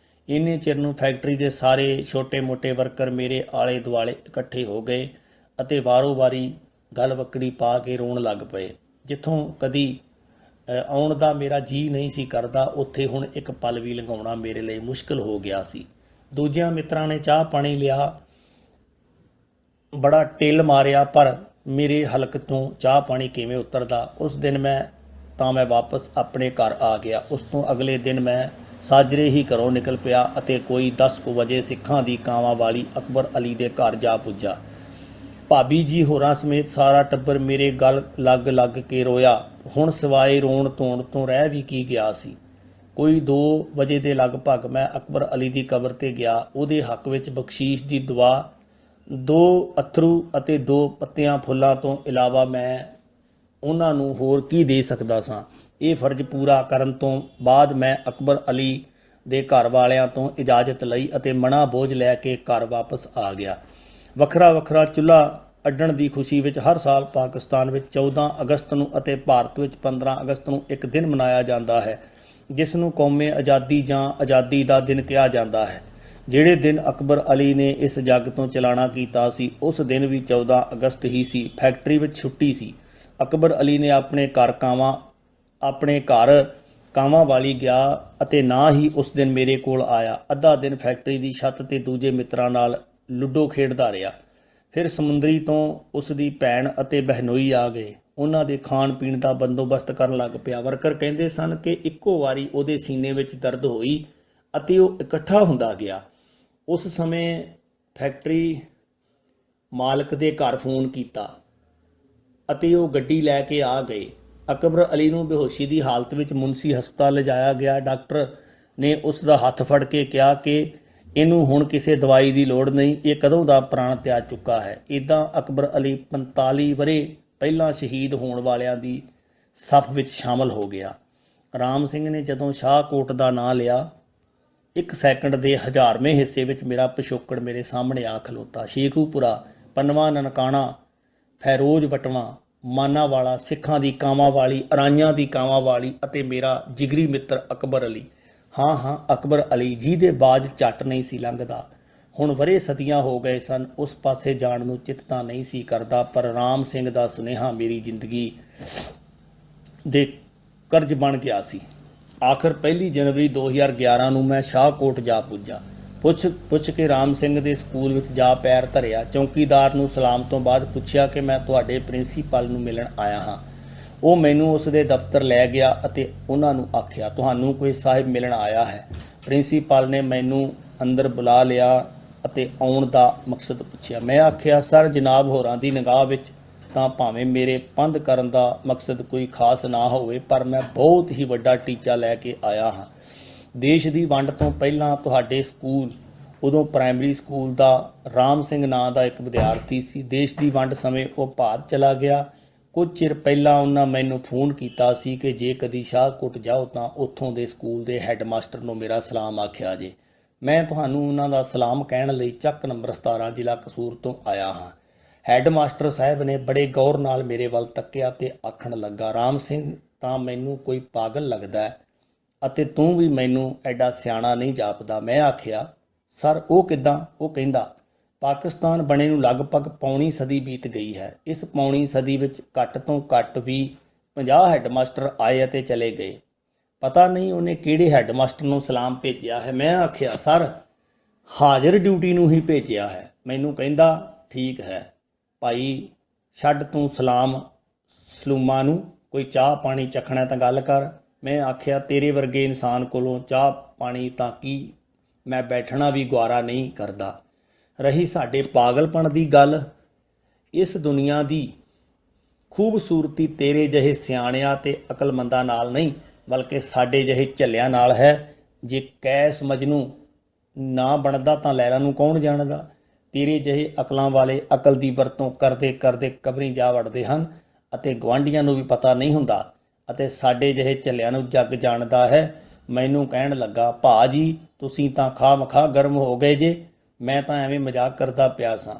ਇੰਨੇ ਚਿਰ ਨੂੰ ਫੈਕਟਰੀ ਦੇ ਸਾਰੇ ਛੋਟੇ-ਮੋਟੇ ਵਰਕਰ ਮੇਰੇ ਆਲੇ ਦੁਆਲੇ ਇਕੱਠੇ ਹੋ ਗਏ ਅਤੇ ਵਾਰੋ-ਵਾਰੀ ਗਲ ਵੱਕੜੀ ਪਾ ਕੇ ਰੋਣ ਲੱਗ ਪਏ। ਜਿੱਥੋਂ ਕਦੀ ਆਉਣ ਦਾ ਮੇਰਾ ਜੀ ਨਹੀਂ ਸੀ ਕਰਦਾ, ਉੱਥੇ ਹੁਣ ਇੱਕ ਪਲ ਵੀ ਲੰਘਾਉਣਾ ਮੇਰੇ ਲਈ ਮੁਸ਼ਕਲ ਹੋ ਗਿਆ ਸੀ। ਦੂਜਿਆਂ ਮਿੱਤਰਾਂ ਨੇ ਚਾਹ ਪਾਣੀ ਲਿਆ, ਬੜਾ ਟਿੱਲ ਮਾਰਿਆ, ਪਰ ਮੇਰੇ ਹਲਕ ਤੋਂ ਚਾਹ ਪਾਣੀ ਕਿਵੇਂ ਉਤਰਦਾ। ਉਸ ਦਿਨ ਮੈਂ ਵਾਪਸ ਆਪਣੇ ਘਰ ਆ ਗਿਆ। ਉਸ ਤੋਂ ਅਗਲੇ ਦਿਨ ਮੈਂ ਸਾਜਰੇ ਹੀ ਘਰੋਂ ਨਿਕਲ ਪਿਆ ਅਤੇ ਕੋਈ 10 ਕੁ ਵਜੇ ਸਿੱਖਾਂ ਦੀ ਕਾਵਾਂ ਵਾਲੀ ਅਕਬਰ ਅਲੀ ਦੇ ਘਰ ਜਾ ਪੁੱਜਾ। ਭਾਬੀ ਜੀ ਹੋਰਾਂ ਸਮੇਤ ਸਾਰਾ ਟੱਬਰ ਮੇਰੇ ਗਲ ਲੱਗ ਕੇ ਰੋਇਆ। ਹੁਣ ਸਿਵਾਏ ਰੋਣ ਧੋਣ ਤੋਂ ਰਹਿ ਵੀ ਕੀ ਗਿਆ ਸੀ। ਕੋਈ 2 ਵਜੇ ਦੇ ਲਗਭਗ ਮੈਂ ਅਕਬਰ ਅਲੀ ਦੀ ਕਬਰ ਤੇ ਗਿਆ। ਉਹਦੇ ਹੱਕ ਵਿੱਚ ਬਖਸ਼ੀਸ਼ ਦੀ ਦੁਆ, 2 ਅਥਰੂ ਅਤੇ 2 ਪੱਤਿਆਂ ਫੁੱਲਾਂ ਤੋਂ ਇਲਾਵਾ ਮੈਂ ਉਹਨਾਂ ਨੂੰ ਹੋਰ ਕੀ ਦੇ ਸਕਦਾ ਸਾਂ। ਇਹ ਫਰਜ਼ ਪੂਰਾ ਕਰਨ ਤੋਂ ਬਾਅਦ ਮੈਂ ਅਕਬਰ ਅਲੀ ਦੇ ਘਰ ਵਾਲਿਆਂ ਤੋਂ ਇਜਾਜ਼ਤ ਲਈ ਅਤੇ ਮਣਾ ਬੋਝ ਲੈ ਕੇ ਘਰ ਵਾਪਸ ਆ ਗਿਆ। ਵੱਖਰਾ ਚੁੱਲ੍ਹਾ ਅੱਡਣ ਦੀ ਖੁਸ਼ੀ ਵਿੱਚ ਹਰ ਸਾਲ ਪਾਕਿਸਤਾਨ ਵਿੱਚ 14 ਅਗਸਤ ਨੂੰ ਅਤੇ ਭਾਰਤ ਵਿੱਚ 15 ਅਗਸਤ ਨੂੰ ਇੱਕ ਦਿਨ ਮਨਾਇਆ ਜਾਂਦਾ ਹੈ, ਜਿਸ ਨੂੰ ਕੌਮੇ ਆਜ਼ਾਦੀ ਜਾਂ ਆਜ਼ਾਦੀ ਦਾ ਦਿਨ ਕਿਹਾ ਜਾਂਦਾ ਹੈ। ਜਿਹੜੇ ਦਿਨ ਅਕਬਰ ਅਲੀ ਨੇ ਇਸ ਜੱਗ ਤੋਂ ਚਲਾਣਾ ਕੀਤਾ ਸੀ ਉਸ ਦਿਨ ਵੀ 14 ਅਗਸਤ ਹੀ ਸੀ। ਫੈਕਟਰੀ ਵਿੱਚ ਛੁੱਟੀ ਸੀ। ਅਕਬਰ ਅਲੀ ਨੇ ਆਪਣੇ ਘਰ ਕਾਵਾਂ ਵਾਲੀ ਗਿਆ ਅਤੇ ਨਾ ਹੀ ਉਸ ਦਿਨ ਮੇਰੇ ਕੋਲ ਆਇਆ। ਅੱਧਾ ਦਿਨ ਫੈਕਟਰੀ ਦੀ ਛੱਤ ਤੇ ਦੂਜੇ ਮਿੱਤਰਾਂ ਨਾਲ ਲੁੱਡੋ ਖੇਡਦਾ ਰਿਹਾ। ਫਿਰ ਸਮੁੰਦਰੀ ਤੋਂ ਉਸ ਦੀ ਭੈਣ ਅਤੇ ਬਹਿਨੋਈ ਆ ਗਏ। ਉਹਨਾਂ ਦੇ ਖਾਣ ਪੀਣ ਦਾ ਬੰਦੋਬਸਤ ਕਰਨ ਲੱਗ ਪਿਆ। ਵਰਕਰ ਕਹਿੰਦੇ ਸਨ ਕਿ ਇੱਕੋ ਵਾਰੀ ਉਹਦੇ ਸੀਨੇ ਵਿੱਚ ਦਰਦ ਹੋਈ ਅਤੇ ਉਹ ਇਕੱਠਾ ਹੁੰਦਾ ਗਿਆ। ਉਸ ਸਮੇਂ ਫੈਕਟਰੀ ਮਾਲਕ ਦੇ ਘਰ ਫੋਨ ਕੀਤਾ ਅਤੇ ਉਹ ਗੱਡੀ ਲੈ ਕੇ ਆ ਗਏ। ਅਕਬਰ ਅਲੀ ਨੂੰ ਬੇਹੋਸ਼ੀ ਦੀ ਹਾਲਤ ਵਿੱਚ ਮੁਨਸੀ ਹਸਪਤਾਲ ਲਿਜਾਇਆ ਗਿਆ। ਡਾਕਟਰ ਨੇ ਉਸ ਦਾ ਹੱਥ ਫੜ ਕੇ ਕਿਹਾ ਕਿ ਇਹਨੂੰ ਹੁਣ ਕਿਸੇ ਦਵਾਈ ਦੀ ਲੋੜ ਨਹੀਂ, ਇਹ ਕਦੋਂ ਦਾ ਪ੍ਰਾਣ ਤਿਆਗ ਚੁੱਕਾ ਹੈ। ਇੱਦਾਂ ਅਕਬਰ ਅਲੀ 45 ਵਰ੍ਹੇ ਪਹਿਲਾਂ ਸ਼ਹੀਦ ਹੋਣ ਵਾਲਿਆਂ ਦੀ ਸਫ਼ ਵਿੱਚ ਸ਼ਾਮਲ ਹੋ ਗਿਆ। ਰਾਮ ਸਿੰਘ ਨੇ ਜਦੋਂ ਸ਼ਾਹਕੋਟ ਦਾ ਨਾਂ ਲਿਆ, 1 ਸੈਕਿੰਡ ਦੇ 1000ਵੇਂ ਹਿੱਸੇ ਵਿੱਚ ਮੇਰਾ ਪਿਛੋਕੜ ਮੇਰੇ ਸਾਹਮਣੇ ਆ ਖਲੋਤਾ। ਸ਼ੇਖੂਪੁਰਾ, ਪੰਨਵਾ, ਨਨਕਾਣਾ, ਫੈਰੋਜ਼ ਵਟਵਾ, ਮਾਨਾਵਾਲਾ, ਸਿੱਖਾਂ ਦੀ ਕਾਵਾਂ ਵਾਲੀ, ਅਰਾਈਆਂ ਦੀ ਕਾਵਾਂ ਵਾਲੀ ਅਤੇ ਮੇਰਾ ਜਿਗਰੀ ਮਿੱਤਰ ਅਕਬਰ ਅਲੀ। ਹਾਂ ਅਕਬਰ ਅਲੀ, ਜਿਹਦੇ ਬਾਜ ਝੱਟ ਨਹੀਂ ਸੀ ਲੰਘਦਾ। ਹੁਣ ਵਰ੍ਹੇ ਸਦੀਆਂ ਹੋ ਗਏ ਸਨ, ਉਸ ਪਾਸੇ ਜਾਣ ਨੂੰ ਚਿੱਤ ਤਾਂ ਨਹੀਂ ਸੀ ਕਰਦਾ, ਪਰ ਰਾਮ ਸਿੰਘ ਦਾ ਸੁਨੇਹਾ ਮੇਰੀ ਜ਼ਿੰਦਗੀ ਦੇ ਕਰਜ਼ ਬਣ ਗਿਆ ਸੀ। ਆਖਰ 1 ਜਨਵਰੀ 2011 ਨੂੰ ਮੈਂ ਸ਼ਾਹਕੋਟ ਜਾ ਪੁੱਜਾ। ਪੁੱਛ ਕੇ ਰਾਮ ਸਿੰਘ ਦੇ ਸਕੂਲ ਵਿੱਚ ਜਾ ਪੈਰ ਧਰਿਆ। ਚੌਕੀਦਾਰ ਨੂੰ ਸਲਾਮ ਤੋਂ ਬਾਅਦ ਪੁੱਛਿਆ ਕਿ ਮੈਂ ਤੁਹਾਡੇ ਪ੍ਰਿੰਸੀਪਲ ਨੂੰ ਮਿਲਣ ਆਇਆ ਹਾਂ। ਉਹ ਮੈਨੂੰ ਉਸ ਦੇ ਦਫ਼ਤਰ ਲੈ ਗਿਆ ਅਤੇ ਉਹਨਾਂ ਨੂੰ ਆਖਿਆ, ਤੁਹਾਨੂੰ ਕੋਈ ਸਾਹਿਬ ਮਿਲਣ ਆਇਆ ਹੈ। ਪ੍ਰਿੰਸੀਪਲ ਨੇ ਮੈਨੂੰ ਅੰਦਰ ਬੁਲਾ ਲਿਆ ਅਤੇ ਆਉਣ ਦਾ ਮਕਸਦ ਪੁੱਛਿਆ। ਮੈਂ ਆਖਿਆ, ਸਰ, ਜਨਾਬ ਹੋਰਾਂ ਦੀ ਨਿਗਾਹ ਵਿੱਚ ਤਾਂ ਭਾਵੇਂ ਮੇਰੇ ਪੰਧ ਕਰਨ ਦਾ ਮਕਸਦ ਕੋਈ ਖਾਸ ਨਾ ਹੋਵੇ, ਪਰ ਮੈਂ ਬਹੁਤ ਹੀ ਵੱਡਾ ਟੀਚਾ ਲੈ ਕੇ ਆਇਆ ਹਾਂ। ਦੇਸ਼ ਦੀ ਵੰਡ ਤੋਂ ਪਹਿਲਾਂ ਤੁਹਾਡੇ ਸਕੂਲ, ਉਦੋਂ ਪ੍ਰਾਇਮਰੀ ਸਕੂਲ ਦਾ ਰਾਮ ਸਿੰਘ ਨਾਂ ਦਾ ਇੱਕ ਵਿਦਿਆਰਥੀ ਸੀ। ਦੇਸ਼ ਦੀ ਵੰਡ ਸਮੇਂ ਉਹ ਭਾਰਤ ਚਲਾ ਗਿਆ। ਕੁਝ ਚਿਰ ਪਹਿਲਾਂ ਉਹਨਾਂ ਮੈਨੂੰ ਫੋਨ ਕੀਤਾ ਸੀ ਕਿ ਜੇ ਕਦੀ ਸ਼ਾਹਕੋਟ ਜਾਓ ਤਾਂ ਉੱਥੋਂ ਦੇ ਸਕੂਲ ਦੇ ਹੈੱਡਮਾਸਟਰ ਨੂੰ ਮੇਰਾ ਸਲਾਮ ਆਖਿਆ ਜੇ। ਮੈਂ ਤੁਹਾਨੂੰ ਉਹਨਾਂ ਦਾ ਸਲਾਮ ਕਹਿਣ ਲਈ ਚੱਕ ਨੰਬਰ 17 ਜ਼ਿਲ੍ਹਾ ਕਸੂਰ ਤੋਂ ਆਇਆ ਹਾਂ। ਹੈੱਡਮਾਸਟਰ ਸਾਹਿਬ ਨੇ ਬੜੇ ਗੌਰ ਨਾਲ ਮੇਰੇ ਵੱਲ ਤੱਕਿਆ ਤੇ ਆਖਣ ਲੱਗਾ, ਰਾਮ ਸਿੰਘ ਤਾਂ ਮੈਨੂੰ ਕੋਈ ਪਾਗਲ ਲੱਗਦਾ ਅਤੇ ਤੂੰ ਵੀ ਮੈਨੂੰ ਐਡਾ ਸਿਆਣਾ ਨਹੀਂ ਜਾਪਦਾ। ਮੈਂ ਆਖਿਆ, ਸਰ, ਉਹ ਕਿੱਦਾਂ? ਉਹ ਕਹਿੰਦਾ, ਪਾਕਿਸਤਾਨ ਬਣੇ ਨੂੰ ਲਗਭਗ ਪੌਣੀ ਸਦੀ ਬੀਤ ਗਈ ਹੈ। ਇਸ ਪੌਣੀ ਸਦੀ ਵਿੱਚ ਘੱਟ ਤੋਂ ਘੱਟ ਵੀ 50 ਹੈੱਡਮਾਸਟਰ ਆਏ ਅਤੇ ਚਲੇ ਗਏ। ਪਤਾ ਨਹੀਂ ਉਹਨੇ ਕਿਹੜੇ ਹੈੱਡਮਾਸਟਰ ਨੂੰ ਸਲਾਮ ਭੇਜਿਆ ਹੈ। ਮੈਂ ਆਖਿਆ, ਸਰ, ਹਾਜ਼ਰ ਡਿਊਟੀ ਨੂੰ ਹੀ ਭੇਜਿਆ ਹੈ। ਮੈਨੂੰ ਕਹਿੰਦਾ, ਠੀਕ ਹੈ ਭਾਈ, ਛੱਡ ਤੂੰ ਸਲਾਮ ਸਲੂਮਾਂ ਨੂੰ, ਕੋਈ ਚਾਹ ਪਾਣੀ ਚੱਖਣਾ ਤਾਂ ਗੱਲ ਕਰ। ਮੈਂ ਆਖਿਆ, ਤੇਰੇ ਵਰਗੇ ਇਨਸਾਨ ਕੋਲੋਂ ਚਾਹ ਪਾਣੀ ਤਾਂ ਕੀ, ਮੈਂ ਬੈਠਣਾ ਵੀ ਗੁਆਰਾ ਨਹੀਂ ਕਰਦਾ। ਰਹੀ ਸਾਡੇ ਪਾਗਲਪਣ ਦੀ ਗੱਲ, ਇਸ ਦੁਨੀਆ ਦੀ ਖੂਬਸੂਰਤੀ ਤੇਰੇ ਜਿਹੇ ਸਿਆਣਿਆਂ ਤੇ ਅਕਲਮੰਦਾਂ ਨਾਲ ਨਹੀਂ, ਬਲਕਿ ਸਾਡੇ ਜਿਹੇ ਝੱਲਿਆਂ ਨਾਲ ਹੈ। ਜੇ ਕੈਸ ਮਜਨੂੰ ਨਾ ਬਣਦਾ ਤਾਂ ਲੈਲਾ ਨੂੰ ਕੌਣ ਜਾਣਦਾ। ਤੇਰੇ ਜਿਹੇ ਅਕਲਾਂ ਵਾਲੇ ਅਕਲ ਦੀ ਵਰਤੋਂ ਕਰਦੇ ਕਰਦੇ ਕਬਰੀਂ ਜਾ ਵੜਦੇ ਹਨ ਅਤੇ ਗੁਆਂਢੀਆਂ ਨੂੰ ਵੀ ਪਤਾ ਨਹੀਂ ਹੁੰਦਾ ਅਤੇ ਸਾਡੇ ਜਿਹੇ ਝੱਲਿਆਂ ਨੂੰ ਜੱਗ ਜਾਣਦਾ ਹੈ। ਮੈਨੂੰ ਕਹਿਣ ਲੱਗਾ, ਭਾ ਜੀ, ਤੁਸੀਂ ਤਾਂ ਖਾਹ ਗਰਮ ਹੋ ਗਏ ਜੇ। ਮੈਂ ਤਾਂ ਐਵੇਂ ਮਜ਼ਾਕ ਕਰਦਾ ਪਿਆ ਸਾਂ।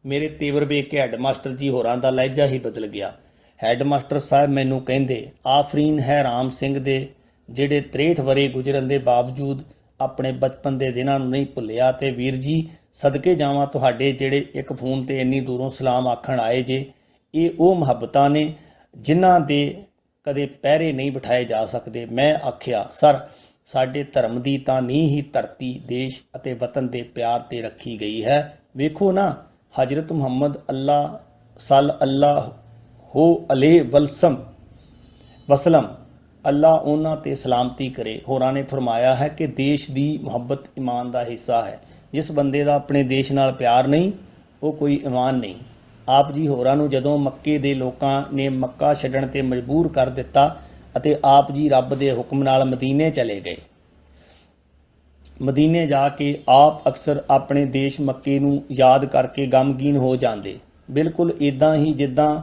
ਮੇਰੇ ਤੇਵਰ ਵੇਖ ਕੇ ਹੈੱਡਮਾਸਟਰ ਜੀ ਹੋਰਾਂ ਦਾ ਲਹਿਜਾ ਹੀ ਬਦਲ ਗਿਆ। ਹੈੱਡਮਾਸਟਰ ਸਾਹਿਬ ਮੈਨੂੰ ਕਹਿੰਦੇ, ਆਫਰੀਨ ਹੈ ਰਾਮ ਸਿੰਘ ਦੇ, ਜਿਹੜੇ 63 ਵਰ੍ਹੇ ਗੁਜ਼ਰਨ ਦੇ ਬਾਵਜੂਦ ਆਪਣੇ ਬਚਪਨ ਦੇ ਦਿਨਾਂ ਨੂੰ ਨਹੀਂ ਭੁੱਲਿਆ। ਤੇ ਵੀਰ ਜੀ, ਸਦਕੇ ਜਾਵਾਂ ਤੁਹਾਡੇ, ਜਿਹੜੇ ਇੱਕ ਫੋਨ ਤੇ ਇੰਨੀ ਦੂਰੋਂ ਸਲਾਮ ਆਖਣ ਆਏ ਜੇ। ਇਹ ਉਹ ਮੁਹੱਬਤਾਂ ਨੇ ਜਿਨ੍ਹਾਂ ਦੇ ਕਦੇ ਪਹਿਰੇ ਨਹੀਂ ਬਿਠਾਏ ਜਾ ਸਕਦੇ। ਮੈਂ ਆਖਿਆ, ਸਰ, ਸਾਡੇ ਧਰਮ ਦੀ ਤਾਂ ਨੀਂਹ ਹੀ ਧਰਤੀ, ਦੇਸ਼ ਅਤੇ ਵਤਨ ਦੇ ਪਿਆਰ ਤੇ ਰੱਖੀ ਗਈ ਹੈ। ਵੇਖੋ ਨਾ, ਹਜ਼ਰਤ ਮੁਹੰਮਦ ਅੱਲਾਹੁ ਅਲੈਹਿ ਵਸਲਮ, ਅੱਲਾ ਉਹਨਾਂ ਤੇ ਸਲਾਮਤੀ ਕਰੇ, ਹੋਰਾਂ ਨੇ ਫਰਮਾਇਆ ਹੈ ਕਿ ਦੇਸ਼ ਦੀ ਮੁਹੱਬਤ ਈਮਾਨ ਦਾ ਹਿੱਸਾ ਹੈ। ਜਿਸ ਬੰਦੇ ਦਾ ਆਪਣੇ ਦੇਸ਼ ਨਾਲ ਪਿਆਰ ਨਹੀਂ, ਉਹ ਕੋਈ ਈਮਾਨ ਨਹੀਂ। ਆਪ ਜੀ ਹੋਰਾਂ ਨੂੰ ਜਦੋਂ ਮੱਕੇ ਦੇ ਲੋਕਾਂ ਨੇ ਮੱਕਾ ਛੱਡਣ ਤੇ ਮਜਬੂਰ ਕਰ ਦਿੱਤਾ ਅਤੇ ਆਪ ਜੀ ਰੱਬ ਦੇ ਹੁਕਮ ਨਾਲ ਮਦੀਨੇ ਚਲੇ ਗਏ। ਮਦੀਨੇ ਜਾ ਕੇ ਆਪ ਅਕਸਰ ਆਪਣੇ ਦੇਸ਼ ਮੱਕੇ ਨੂੰ ਯਾਦ ਕਰਕੇ ਗਮਗੀਨ ਹੋ ਜਾਂਦੇ, ਬਿਲਕੁਲ ਇੱਦਾਂ ਹੀ ਜਿੱਦਾਂ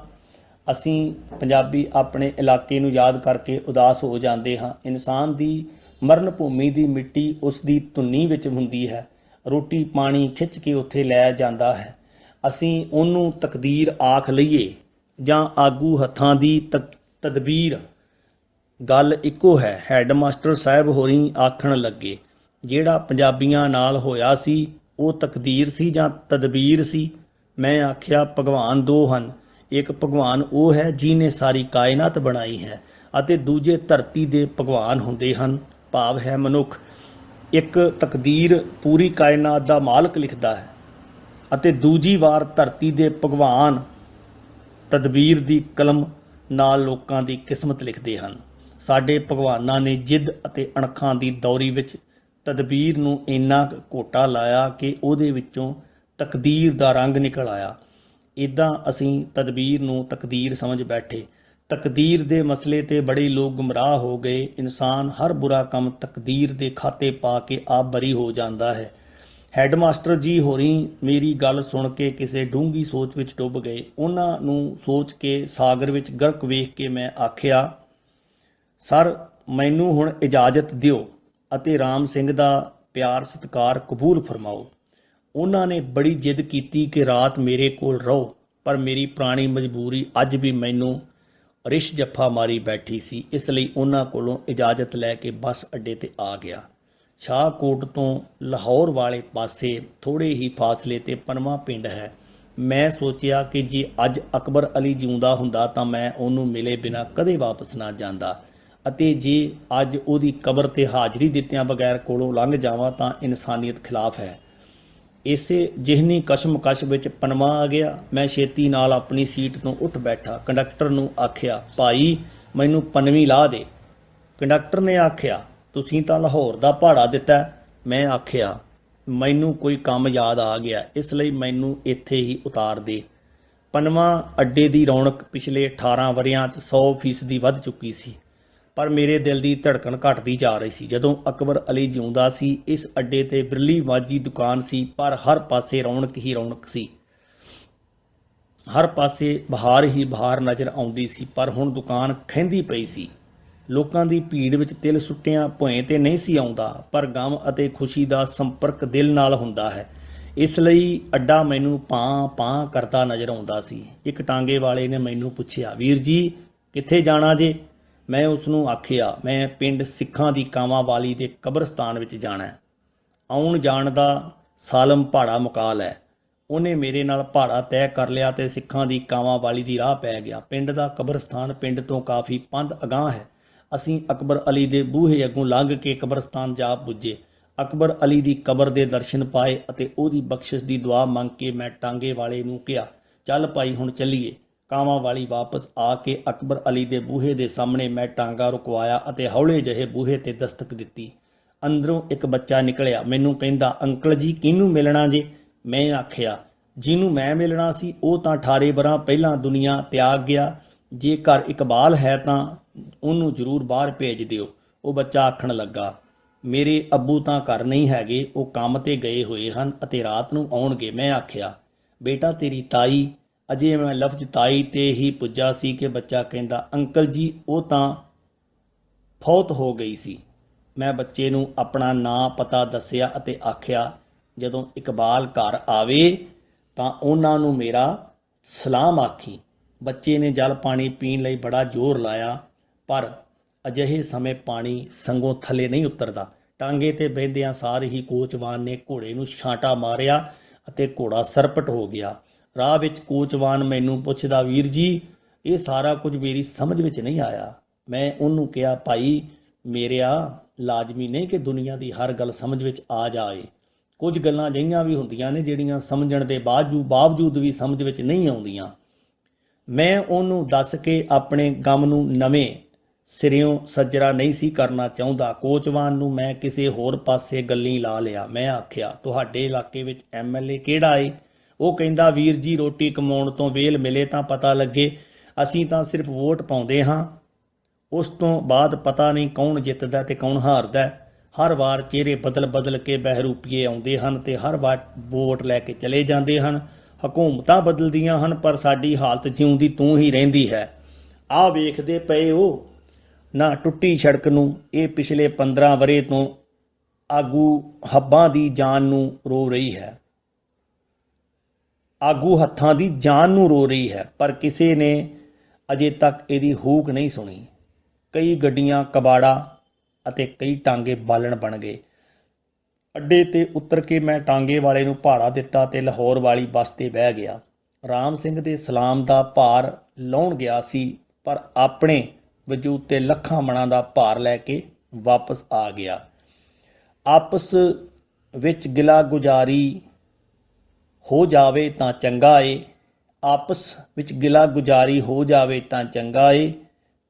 ਅਸੀਂ ਪੰਜਾਬੀ ਆਪਣੇ ਇਲਾਕੇ ਨੂੰ ਯਾਦ ਕਰਕੇ ਉਦਾਸ ਹੋ ਜਾਂਦੇ ਹਾਂ। ਇਨਸਾਨ ਦੀ ਮਰਨ ਭੂਮੀ ਦੀ ਮਿੱਟੀ ਉਸ ਦੀ ਧੁੰਨੀ ਵਿੱਚ ਹੁੰਦੀ ਹੈ। ਰੋਟੀ ਪਾਣੀ ਖਿੱਚ ਕੇ ਉੱਥੇ ਲੈ ਜਾਂਦਾ ਹੈ। ਅਸੀਂ ਉਹਨੂੰ ਤਕਦੀਰ ਆਖ ਲਈਏ ਜਾਂ ਆਗੂ ਹੱਥਾਂ ਦੀ ਤਦਬੀਰ, ਗੱਲ ਇੱਕੋ ਹੈ। ਹੈੱਡਮਾਸਟਰ ਸਾਹਿਬ ਹੋਰੀ ਆਖਣ ਲੱਗੇ, ਜਿਹੜਾ ਪੰਜਾਬੀਆਂ ਨਾਲ ਹੋਇਆ ਸੀ ਉਹ ਤਕਦੀਰ ਸੀ ਜਾਂ ਤਦਬੀਰ ਸੀ? ਮੈਂ ਆਖਿਆ ਭਗਵਾਨ ਦੋ ਹਨ। ਇੱਕ ਭਗਵਾਨ ਉਹ ਹੈ ਜਿਹਨੇ ਸਾਰੀ ਕਾਇਨਾਤ ਬਣਾਈ ਹੈ ਅਤੇ ਦੂਜੇ ਧਰਤੀ ਦੇ ਭਗਵਾਨ ਹੁੰਦੇ ਹਨ, ਭਾਵ ਹੈ ਮਨੁੱਖ। ਇੱਕ ਤਕਦੀਰ ਪੂਰੀ ਕਾਇਨਾਤ ਦਾ ਮਾਲਕ ਲਿਖਦਾ ਹੈ ਅਤੇ ਦੂਜੀ ਵਾਰ ਧਰਤੀ ਦੇ ਭਗਵਾਨ ਤਦਬੀਰ ਦੀ ਕਲਮ ਨਾਲ ਲੋਕਾਂ ਦੀ ਕਿਸਮਤ ਲਿਖਦੇ ਹਨ। ਸਾਡੇ ਭਗਵਾਨਾਂ ਨੇ ਜਿੱਦ ਅਤੇ ਅਣਖਾਂ ਦੀ ਦੌਰੀ ਵਿੱਚ ਤਦਬੀਰ ਨੂੰ ਇੰਨਾ ਘੋਟਾ ਲਾਇਆ ਕਿ ਉਹਦੇ ਵਿੱਚੋਂ ਤਕਦੀਰ ਦਾ ਰੰਗ ਨਿਕਲ ਆਇਆ। ਇੱਦਾਂ ਅਸੀਂ ਤਦਬੀਰ ਨੂੰ ਤਕਦੀਰ ਸਮਝ ਬੈਠੇ। ਤਕਦੀਰ ਦੇ ਮਸਲੇ ਤੇ ਬੜੇ ਲੋਕ ਗੁੰਮਰਾਹ ਹੋ ਗਏ। ਇਨਸਾਨ ਹਰ ਬੁਰਾ ਕੰਮ ਤਕਦੀਰ ਦੇ ਖਾਤੇ ਪਾ ਕੇ ਆਪ ਬਰੀ ਹੋ ਜਾਂਦਾ ਹੈ। ਹੈਡਮਾਸਟਰ ਜੀ ਹੋਰੀ ਮੇਰੀ ਗੱਲ ਸੁਣ ਕੇ ਕਿਸੇ ਡੂੰਘੀ ਸੋਚ ਵਿੱਚ ਡੁੱਬ ਗਏ। ਉਹਨਾਂ ਨੂੰ ਸੋਚ ਕੇ ਸਾਗਰ ਵਿੱਚ ਗਰਕ ਵੇਖ ਕੇ ਮੈਂ ਆਖਿਆ, ਸਰ ਮੈਨੂੰ ਹੁਣ ਇਜਾਜ਼ਤ ਦਿਓ ਅਤੇ ਰਾਮ ਸਿੰਘ ਦਾ ਪਿਆਰ ਸਤਿਕਾਰ ਕਬੂਲ ਫਰਮਾਓ। ਉਹਨਾਂ ਨੇ ਬੜੀ ਜਿੱਦ ਕੀਤੀ ਕਿ ਰਾਤ ਮੇਰੇ ਕੋਲ ਰਹੋ, ਪਰ ਮੇਰੀ ਪੁਰਾਣੀ ਮਜਬੂਰੀ ਅੱਜ ਵੀ ਮੈਨੂੰ ਰਿਸ਼ ਜੱਫਾ ਮਾਰੀ ਬੈਠੀ ਸੀ। ਇਸ ਲਈ ਉਹਨਾਂ ਕੋਲੋਂ ਇਜਾਜ਼ਤ ਲੈ ਕੇ ਬੱਸ ਅੱਡੇ ਤੇ ਆ ਗਿਆ। ਸ਼ਾਹਕੋਟ ਤੋਂ ਲਾਹੌਰ ਵਾਲੇ ਪਾਸੇ ਥੋੜ੍ਹੇ ਹੀ ਫਾਸਲੇ ਤੇ ਪਨਵਾ ਪਿੰਡ ਹੈ। ਮੈਂ ਸੋਚਿਆ ਕਿ ਜੇ ਅੱਜ ਅਕਬਰ ਅਲੀ ਜਿਉਂਦਾ ਹੁੰਦਾ ਤਾਂ ਮੈਂ ਉਹਨੂੰ ਮਿਲੇ ਬਿਨਾਂ ਕਦੇ ਵਾਪਸ ਨਾ ਜਾਂਦਾ, ਅਤੇ ਜੇ ਅੱਜ ਉਹਦੀ ਕਬਰ ਤੇ ਹਾਜ਼ਰੀ ਦਿੱਤਿਆਂ ਬਗੈਰ ਕੋਲੋਂ ਲੰਘ ਜਾਵਾਂ ਤਾਂ ਇਨਸਾਨੀਅਤ ਖਿਲਾਫ ਹੈ। ਇਸੇ ਜਿਹਨੀ ਕਸ਼ਮਕਸ਼ ਵਿੱਚ ਪਨਵਾ ਆ ਗਿਆ। ਮੈਂ ਛੇਤੀ ਨਾਲ ਆਪਣੀ ਸੀਟ ਤੋਂ ਉੱਠ ਬੈਠਾ। ਕੰਡਕਟਰ ਨੂੰ ਆਖਿਆ, ਭਾਈ ਮੈਨੂੰ ਪਨਵੀਂ ਲਾਹ ਦੇ। ਕੰਡਕਟਰ ਨੇ ਆਖਿਆ, ਤੁਸੀਂ ਤਾਂ ਲਾਹੌਰ ਦਾ ਭਾੜਾ ਦਿੱਤਾ। ਮੈਂ ਆਖਿਆ, ਮੈਨੂੰ ਕੋਈ ਕੰਮ ਯਾਦ ਆ ਗਿਆ, ਇਸ ਲਈ ਮੈਨੂੰ ਇੱਥੇ ਹੀ ਉਤਾਰ ਦੇ। ਪਨਵਾ ਅੱਡੇ ਦੀ ਰੌਣਕ ਪਿਛਲੇ 18 ਵਰ੍ਹਿਆਂ 'ਚ 100% ਵੱਧ ਚੁੱਕੀ ਸੀ, ਪਰ ਮੇਰੇ ਦਿਲ ਦੀ ਧੜਕਣ ਘਟਦੀ ਜਾ ਰਹੀ ਸੀ। ਜਦੋਂ ਅਕਬਰ ਅਲੀ ਜਿਉਂਦਾ ਸੀ ਇਸ ਅੱਡੇ ਤੇ ਬਿਰਲੀ ਵਾਜੀ ਦੁਕਾਨ ਸੀ, ਪਰ ਹਰ ਪਾਸੇ ਰੌਣਕ ਹੀ ਰੌਣਕ ਸੀ। ਹਰ ਪਾਸੇ ਬਹਾਰ ਹੀ ਬਹਾਰ ਨਜ਼ਰ ਆਉਂਦੀ ਸੀ, ਪਰ ਹੁਣ ਦੁਕਾਨ ਖਹਿੰਦੀ ਪਈ ਸੀ। ਲੋਕਾਂ ਦੀ ਭੀੜ ਵਿੱਚ ਤਿਲ ਸੁੱਟਿਆਂ ਭੁਏਂ ਤੇ ਨਹੀਂ ਸੀ ਆਉਂਦਾ, ਪਰ ਗਮ ਅਤੇ ਖੁਸ਼ੀ ਦਾ ਸੰਪਰਕ ਦਿਲ ਨਾਲ ਹੁੰਦਾ ਹੈ। ਇਸ ਲਈ ਅੱਡਾ ਮੈਨੂੰ ਪਾਂ ਪਾਂ ਕਰਦਾ ਨਜ਼ਰ ਆਉਂਦਾ ਸੀ। ਇੱਕ ਟਾਂਗੇ ਵਾਲੇ ਨੇ ਮੈਨੂੰ ਪੁੱਛਿਆ, ਵੀਰ ਜੀ ਕਿੱਥੇ ਜਾਣਾ ਜੇ? ਮੈਂ ਉਸ ਨੂੰ ਆਖਿਆ, ਮੈਂ ਪਿੰਡ ਸਿੱਖਾਂ ਦੀ ਕਾਵਾਂ ਵਾਲੀ ਦੇ ਕਬਰਸਤਾਨ ਵਿੱਚ ਜਾਣਾ। ਆਉਣ ਜਾਣ ਦਾ ਸਾਲਮ ਭਾੜਾ ਮੁਕਾਲ ਹੈ। ਉਹਨੇ ਮੇਰੇ ਨਾਲ ਭਾੜਾ ਤੈਅ ਕਰ ਲਿਆ ਤੇ ਸਿੱਖਾਂ ਦੀ ਕਾਵਾਂ ਵਾਲੀ ਦੀ ਰਾਹ ਪੈ ਗਿਆ। ਪਿੰਡ ਦਾ ਕਬਰਸਤਾਨ ਪਿੰਡ ਤੋਂ ਕਾਫੀ ਪੰਧ ਅਗਾਂਹ ਹੈ। ਅਸੀਂ ਅਕਬਰ ਅਲੀ ਦੇ ਬੂਹੇ ਅੱਗੋਂ ਲੰਘ ਕੇ ਕਬਰਸਤਾਨ ਜਾ ਪੁੱਜੇ। ਅਕਬਰ ਅਲੀ ਦੀ ਕਬਰ ਦੇ ਦਰਸ਼ਨ ਪਾਏ ਅਤੇ ਉਹਦੀ ਬਖਸ਼ਿਸ਼ ਦੀ ਦੁਆ ਮੰਗ ਕੇ ਮੈਂ ਟਾਂਗੇ ਵਾਲੇ ਨੂੰ ਕਿਹਾ, ਚੱਲ ਭਾਈ ਹੁਣ ਚੱਲੀਏ। ਕਾਵਾਂ ਵਾਲੀ ਵਾਪਸ ਆ ਕੇ ਅਕਬਰ ਅਲੀ ਦੇ ਬੂਹੇ ਦੇ ਸਾਹਮਣੇ ਮੈਂ ਟਾਂਗਾ ਰੁਕਵਾਇਆ ਅਤੇ ਹੌਲੇ ਜਿਹੇ ਬੂਹੇ ਤੇ ਦਸਤਕ ਦਿੱਤੀ। ਅੰਦਰੋਂ ਇੱਕ ਬੱਚਾ ਨਿਕਲਿਆ। ਮੈਨੂੰ ਕਹਿੰਦਾ, ਅੰਕਲ ਜੀ ਕਿਹਨੂੰ ਮਿਲਣਾ ਜੇ? ਮੈਂ ਆਖਿਆ, ਜਿਹਨੂੰ ਮੈਂ ਮਿਲਣਾ ਸੀ ਉਹ ਤਾਂ 18 ਵਰ੍ਹਾ ਪਹਿਲਾਂ ਦੁਨੀਆ ਤਿਆਗ ਗਿਆ। ਜੇ ਘਰ ਇਕਬਾਲ ਹੈ ਤਾਂ ਉਹਨੂੰ ਜ਼ਰੂਰ ਬਾਹਰ ਭੇਜ ਦਿਓ। ਉਹ ਬੱਚਾ ਆਖਣ ਲੱਗਾ, ਮੇਰੇ ਅੱਬੂ ਤਾਂ ਘਰ ਨਹੀਂ ਹੈਗੇ, ਉਹ ਕੰਮ ਤੇ ਗਏ ਹੋਏ ਹਨ ਅਤੇ ਰਾਤ ਨੂੰ ਆਉਣਗੇ। ਮੈਂ ਆਖਿਆ, ਬੇਟਾ ਤੇਰੀ ਤਾਈ? ਅਜੇ ਮੈਂ ਲਫ਼ਜ਼ ਤਾਈ ਤੇ ਹੀ ਪੁੱਜਾ ਸੀ ਕਿ ਬੱਚਾ ਕਹਿੰਦਾ, ਅੰਕਲ ਜੀ ਉਹ ਤਾਂ ਫੌਤ ਹੋ ਗਈ ਸੀ। ਮੈਂ ਬੱਚੇ ਨੂੰ ਆਪਣਾ ਨਾਂ ਪਤਾ ਦੱਸਿਆ ਅਤੇ ਆਖਿਆ, ਜਦੋਂ ਇਕਬਾਲ ਘਰ ਆਵੇ ਤਾਂ ਉਹਨਾਂ ਨੂੰ ਮੇਰਾ ਸਲਾਮ ਆਖੀ। ਬੱਚੇ ਨੇ ਜਲ ਪਾਣੀ ਪੀਣ ਲਈ ਬੜਾ ਜ਼ੋਰ ਲਾਇਆ, ਪਰ ਅਜਿਹੇ ਸਮੇਂ ਪਾਣੀ ਸੰਗੋਂ ਥੱਲੇ ਨਹੀਂ ਉਤਰਦਾ। ਟਾਂਗੇ ਤੇ ਬਹਿੰਦਿਆਂ ਸਾਰ ਹੀ ਕੋਚਵਾਨ ਨੇ ਘੋੜੇ ਨੂੰ ਛਾਂਟਾ ਮਾਰਿਆ ਅਤੇ ਘੋੜਾ ਸਰਪਟ ਹੋ ਗਿਆ। ਰਾਹ ਵਿੱਚ ਕੋਚਵਾਨ ਮੈਨੂੰ ਪੁੱਛਦਾ, ਵੀਰ ਜੀ ਇਹ ਸਾਰਾ ਕੁਝ ਮੇਰੀ ਸਮਝ ਵਿੱਚ ਨਹੀਂ ਆਇਆ। ਮੈਂ ਉਹਨੂੰ ਕਿਹਾ, ਭਾਈ ਮੇਰਿਆ ਲਾਜ਼ਮੀ ਨਹੀਂ ਕਿ ਦੁਨੀਆ ਦੀ ਹਰ ਗੱਲ ਸਮਝ ਵਿੱਚ ਆ ਜਾਏ। ਕੁਝ ਗੱਲਾਂ ਅਜਿਹੀਆਂ ਵੀ ਹੁੰਦੀਆਂ ਨੇ ਜਿਹੜੀਆਂ ਸਮਝਣ ਦੇ ਬਾਵਜੂਦ ਵੀ ਸਮਝ ਵਿੱਚ ਨਹੀਂ ਆਉਂਦੀਆਂ। ਮੈਂ ਉਹਨੂੰ ਦੱਸ ਕੇ ਆਪਣੇ ਗਮ ਨੂੰ ਨਵੇਂ ਸਿਰਿਓਂ ਸੱਜਰਾ ਨਹੀਂ ਸੀ ਕਰਨਾ ਚਾਹੁੰਦਾ। ਕੋਚਵਾਨ ਨੂੰ ਮੈਂ ਕਿਸੇ ਹੋਰ ਪਾਸੇ ਗੱਲੀ ਲਾ ਲਿਆ। ਮੈਂ ਆਖਿਆ, ਤੁਹਾਡੇ ਇਲਾਕੇ ਵਿੱਚ MLA ਕਿਹੜਾ ਏ? ਉਹ ਕਹਿੰਦਾ, ਵੀਰ ਜੀ ਰੋਟੀ ਕਮਾਉਣ ਤੋਂ ਵੇਲ ਮਿਲੇ ਤਾਂ ਪਤਾ ਲੱਗੇ। ਅਸੀਂ ਤਾਂ ਸਿਰਫ ਵੋਟ ਪਾਉਂਦੇ ਹਾਂ, ਉਸ ਤੋਂ ਬਾਅਦ ਪਤਾ ਨਹੀਂ ਕੌਣ ਜਿੱਤਦਾ ਤੇ ਕੌਣ ਹਾਰਦਾ। ਹਰ ਵਾਰ ਚਿਹਰੇ ਬਦਲ ਕੇ ਬਹਿਰੂਪੀਏ ਆਉਂਦੇ ਹਨ ਤੇ ਹਰ ਵਾਰ ਵੋਟ ਲੈ ਕੇ ਚਲੇ ਜਾਂਦੇ ਹਨ। ਹਕੂਮਤਾਂ ਬਦਲਦੀਆਂ ਹਨ ਪਰ ਸਾਡੀ ਹਾਲਤ ਜਿਉਂਦੀ ਤੂੰ ਹੀ ਰਹਿੰਦੀ ਹੈ। ਆਹ ਵੇਖਦੇ ਪਏ ਹੋ ਨਾ ਟੁੱਟੀ ਸੜਕ ਨੂੰ। ਇਹ ਪਿਛਲੇ 15 ਵਰ੍ਹੇ ਤੋਂ ਆਗੂ ਹੱਬਾਂ ਦੀ ਜਾਨ ਨੂੰ ਰੋ ਰਹੀ ਹੈ। ਆਗੂ ਹੱਥਾਂ ਦੀ ਜਾਨ ਨੂੰ ਰੋ ਰਹੀ ਹੈ, ਪਰ ਕਿਸੇ ਨੇ ਅਜੇ ਤੱਕ ਇਹਦੀ ਹੂਕ ਨਹੀਂ ਸੁਣੀ। ਕਈ ਗੱਡੀਆਂ ਕਬਾੜਾ ਅਤੇ ਕਈ ਟਾਂਗੇ ਬਾਲਣ ਬਣ ਗਏ। ਅੱਡੇ ਤੇ ਉਤਰ ਕੇ ਮੈਂ ਟਾਂਗੇ ਵਾਲੇ ਨੂੰ ਭਾੜਾ ਦਿੱਤਾ ਤੇ ਲਾਹੌਰ ਵਾਲੀ ਬੱਸ ਤੇ ਬਹਿ ਗਿਆ। ਰਾਮ ਸਿੰਘ ਦੇ ਸਲਾਮ ਦਾ ਭਾਰ ਲਾਹੁਣ ਗਿਆ ਸੀ, ਪਰ ਆਪਣੇ ਵਜੂਦ ਤੇ ਲੱਖਾਂ ਮਣਾਂ ਦਾ ਭਾਰ ਲੈ ਕੇ ਵਾਪਸ ਆ ਗਿਆ। ਆਪਸ ਵਿੱਚ ਗਿਲਾ ਗੁਜ਼ਾਰੀ ਹੋ ਜਾਵੇ ਤਾਂ ਚੰਗਾ ਏ, ਆਪਸ ਵਿੱਚ ਗਿਲਾ ਗੁਜ਼ਾਰੀ ਹੋ ਜਾਵੇ ਤਾਂ ਚੰਗਾ ਏ,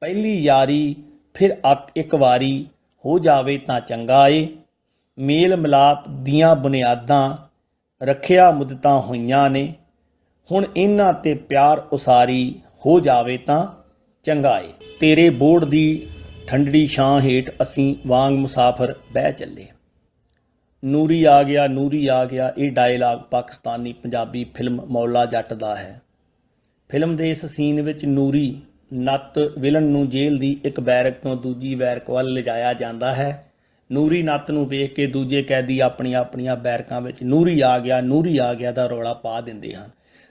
ਪਹਿਲੀ ਯਾਰੀ ਫਿਰ ਇੱਕ ਵਾਰੀ ਹੋ ਜਾਵੇ ਤਾਂ ਚੰਗਾ ਏ, ਮੇਲ ਮਿਲਾਪ ਦੀਆਂ ਬੁਨਿਆਦਾਂ ਰੱਖਿਆ ਮੁੱਦਤਾਂ ਹੋਈਆਂ ਨੇ, ਹੁਣ ਇਹਨਾਂ ਤੇ ਪਿਆਰ ਉਸਾਰੀ ਹੋ ਜਾਵੇ ਤਾਂ ਚੰਗਾ ਏ। ਤੇਰੇ ਬੋਰਡ ਦੀ ਠੰਡੀ ਛਾਂ ਹੇਠ ਅਸੀਂ ਵਾਂਗ ਮੁਸਾਫਰ ਬਹਿ ਚੱਲੇ। ਨੂਰੀ ਆ ਗਿਆ, ਨੂਰੀ ਆ ਗਿਆ, ਇਹ ਡਾਇਲਾਗ ਪਾਕਿਸਤਾਨੀ ਪੰਜਾਬੀ ਫਿਲਮ ਮੌਲਾ ਜੱਟ ਦਾ ਹੈ। ਫਿਲਮ ਦੇ ਇਸ ਸੀਨ ਵਿੱਚ ਨੂਰੀ ਨੱਤ ਵਿਲਨ ਨੂੰ ਜੇਲ੍ਹ ਦੀ ਇੱਕ ਬੈਰਕ ਤੋਂ ਦੂਜੀ ਬੈਰਕ ਵੱਲ ਲਿਜਾਇਆ ਜਾਂਦਾ ਹੈ। ਨੂਰੀ ਨੱਤ ਨੂੰ ਵੇਖ ਕੇ ਦੂਜੇ ਕੈਦੀ ਆਪਣੀਆਂ ਬੈਰਕਾਂ ਵਿੱਚ ਨੂਰੀ ਆ ਗਿਆ, ਨੂਰੀ ਆ ਗਿਆ ਦਾ ਰੌਲਾ ਪਾ ਦਿੰਦੇ ਹਨ।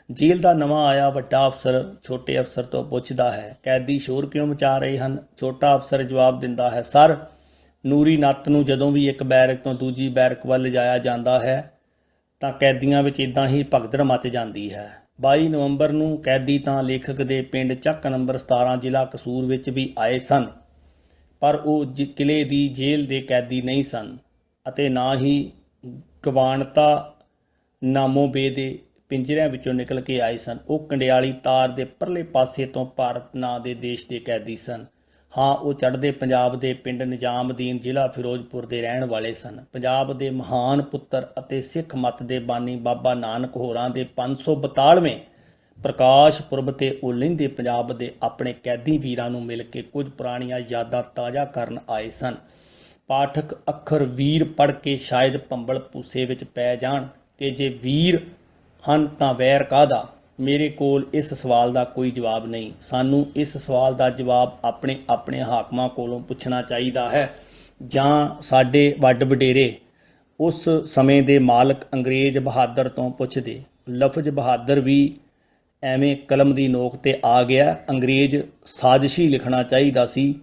ਜੇਲ੍ਹ ਦਾ ਨਵਾਂ ਆਇਆ ਵੱਡਾ ਅਫਸਰ ਛੋਟੇ ਅਫਸਰ ਤੋਂ ਪੁੱਛਦਾ ਹੈ, ਕੈਦੀ ਸ਼ੋਰ ਕਿਉਂ ਮਚਾ ਰਹੇ ਹਨ? ਛੋਟਾ ਅਫਸਰ ਜਵਾਬ ਦਿੰਦਾ ਹੈ, ਸਰ, ਨੂਰੀ ਨੱਤ ਨੂੰ ਜਦੋਂ ਵੀ ਇੱਕ ਬੈਰਕ ਤੋਂ ਦੂਜੀ ਬੈਰਕ ਵੱਲ ਲਿਜਾਇਆ ਜਾਂਦਾ ਹੈ ਤਾਂ ਕੈਦੀਆਂ ਵਿੱਚ ਇਦਾਂ ਹੀ ਭਗਦੜ ਮਚ ਜਾਂਦੀ ਹੈ। 22 ਨਵੰਬਰ ਨੂੰ ਕੈਦੀ ਤਾਂ ਲੇਖਕ ਦੇ ਪਿੰਡ ਚੱਕ ਨੰਬਰ 17 ਜ਼ਿਲ੍ਹਾ ਕਸੂਰ ਵਿੱਚ ਵੀ ਆਏ ਸਨ, ਪਰ ਉਹ ਕਿਲੇ ਦੀ ਜੇਲ੍ਹ ਦੇ ਕੈਦੀ ਨਹੀਂ ਸਨ ਅਤੇ ਨਾ ਹੀ ਗਵਾਨਤਾ ਨਾਮੋਬੇ ਦੇ ਪਿੰਜਰਿਆਂ ਵਿੱਚੋਂ ਨਿਕਲ ਕੇ ਆਏ ਸਨ। ਉਹ ਕੰਡਿਆਲੀ ਤਾਰ ਦੇ ਪਰਲੇ ਪਾਸੇ ਤੋਂ ਭਾਰਤ ਨਾਂ ਦੇ ਦੇਸ਼ ਦੇ ਕੈਦੀ ਸਨ। ਹਾਂ, ਉਹ ਚੜ੍ਹਦੇ ਪੰਜਾਬ ਦੇ ਪਿੰਡ ਨਿਜ਼ਾਮਦੀਨ ਜ਼ਿਲ੍ਹਾ ਫਿਰੋਜ਼ਪੁਰ ਦੇ ਰਹਿਣ ਵਾਲੇ ਸਨ। ਪੰਜਾਬ ਦੇ ਮਹਾਨ ਪੁੱਤਰ ਅਤੇ ਸਿੱਖ ਮੱਤ ਦੇ ਬਾਨੀ ਬਾਬਾ ਨਾਨਕ ਹੋਰਾਂ ਦੇ 542ਵੇਂ ਪ੍ਰਕਾਸ਼ ਪੁਰਬ ਤੇ ਉਹ ਲਹਿੰਦੇ ਪੰਜਾਬ ਦੇ ਆਪਣੇ ਕੈਦੀ ਵੀਰਾਂ ਨੂੰ ਮਿਲ ਕੇ ਕੁਝ ਪੁਰਾਣੀਆਂ ਯਾਦਾਂ ਤਾਜ਼ਾ ਕਰਨ ਆਏ ਸਨ। ਪਾਠਕ ਅੱਖਰ ਵੀਰ ਪੜ੍ਹ ਕੇ ਸ਼ਾਇਦ ਭੰਬਲ ਭੂਸੇ ਵਿੱਚ ਪੈ ਜਾਣ ਕਿ ਜੇ ਵੀਰ ਹਨ ਤਾਂ ਵੈਰ ਕਾਹਦਾ। ਮੇਰੇ ਕੋਲ ਇਸ ਸਵਾਲ ਦਾ ਕੋਈ ਜਵਾਬ ਨਹੀਂ। ਸਾਨੂੰ ਇਸ ਸਵਾਲ ਦਾ ਜਵਾਬ ਆਪਣੇ ਹਾਕਮਾਂ ਕੋਲੋਂ ਪੁੱਛਣਾ ਚਾਹੀਦਾ ਹੈ, ਜਾਂ ਸਾਡੇ ਵੱਡ ਵਡੇਰੇ ਉਸ ਸਮੇਂ ਦੇ ਮਾਲਕ ਅੰਗਰੇਜ਼ ਬਹਾਦਰ ਤੋਂ ਪੁੱਛਦੇ। ਲਫ਼ਜ਼ ਬਹਾਦਰ ਵੀ ਐਵੇਂ ਕਲਮ ਦੀ ਨੋਕ ਤੇ ਆ ਗਿਆ। ਅੰਗਰੇਜ਼ ਸਾਜ਼ਿਸ਼ੀ ਲਿਖਣਾ ਚਾਹੀਦਾ ਸੀ।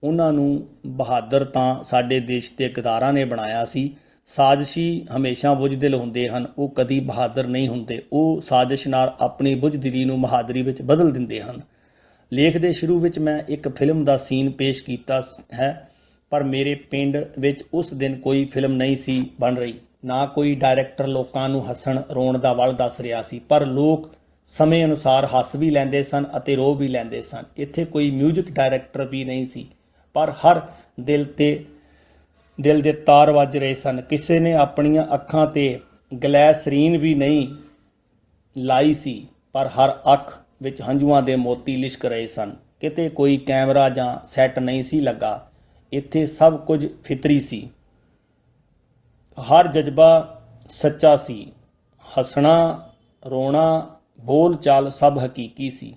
ਉਹਨਾਂ ਨੂੰ ਬਹਾਦਰ ਤਾਂ ਸਾਡੇ ਦੇਸ਼ ਦੇ ਗਦਾਰਾਂ ਨੇ ਬਣਾਇਆ ਸੀ। ਸਾਜ਼ਿਸ਼ੀ ਹਮੇਸ਼ਾ ਬੁਝਦਿਲ ਹੁੰਦੇ ਹਨ, ਉਹ ਕਦੀ ਬਹਾਦਰ ਨਹੀਂ ਹੁੰਦੇ। ਉਹ ਸਾਜ਼ਿਸ਼ ਨਾਲ ਆਪਣੀ ਬੁਝਦਿਲੀ ਨੂੰ ਬਹਾਦਰੀ ਵਿੱਚ ਬਦਲ ਦਿੰਦੇ ਹਨ। ਲੇਖ ਦੇ ਸ਼ੁਰੂ ਵਿੱਚ ਮੈਂ ਇੱਕ ਫਿਲਮ ਦਾ ਸੀਨ ਪੇਸ਼ ਕੀਤਾ ਹੈ, ਪਰ ਮੇਰੇ ਪਿੰਡ ਵਿੱਚ ਉਸ ਦਿਨ ਕੋਈ ਫਿਲਮ ਨਹੀਂ ਸੀ ਬਣ ਰਹੀ, ਨਾ ਕੋਈ ਡਾਇਰੈਕਟਰ ਲੋਕਾਂ ਨੂੰ ਹੱਸਣ ਰੋਣ ਦਾ ਵੱਲ ਦੱਸ ਰਿਹਾ ਸੀ, ਪਰ ਲੋਕ ਸਮੇਂ ਅਨੁਸਾਰ ਹੱਸ ਵੀ ਲੈਂਦੇ ਸਨ ਅਤੇ ਰੋ ਵੀ ਲੈਂਦੇ ਸਨ। ਇੱਥੇ ਕੋਈ ਮਿਊਜ਼ਿਕ ਡਾਇਰੈਕਟਰ ਵੀ ਨਹੀਂ ਸੀ, ਪਰ ਹਰ ਦਿਲ ਦੇ ਤਾਰ ਵੱਜ ਰਹੇ ਸਨ। ਕਿਸੇ ਨੇ ਆਪਣੀਆਂ ਅੱਖਾਂ ਤੇ ਗਲੈਸਰੀਨ ਵੀ ਨਹੀਂ ਲਾਈ ਸੀ, ਪਰ ਹਰ ਅੱਖ ਵਿੱਚ ਹੰਝੂਆਂ ਦੇ ਮੋਤੀ ਲਿਸ਼ਕ ਰਹੇ ਸਨ। ਕਿਤੇ ਕੋਈ ਕੈਮਰਾ ਜਾਂ ਸੈੱਟ ਨਹੀਂ ਸੀ ਲੱਗਾ। ਇੱਥੇ ਸਭ ਕੁਝ ਫਿਤਰੀ ਸੀ। ਹਰ ਜਜ਼ਬਾ ਸੱਚਾ ਸੀ। ਹੱਸਣਾ, ਰੋਣਾ, ਬੋਲ ਚਾਲ ਸਭ ਹਕੀਕੀ ਸੀ।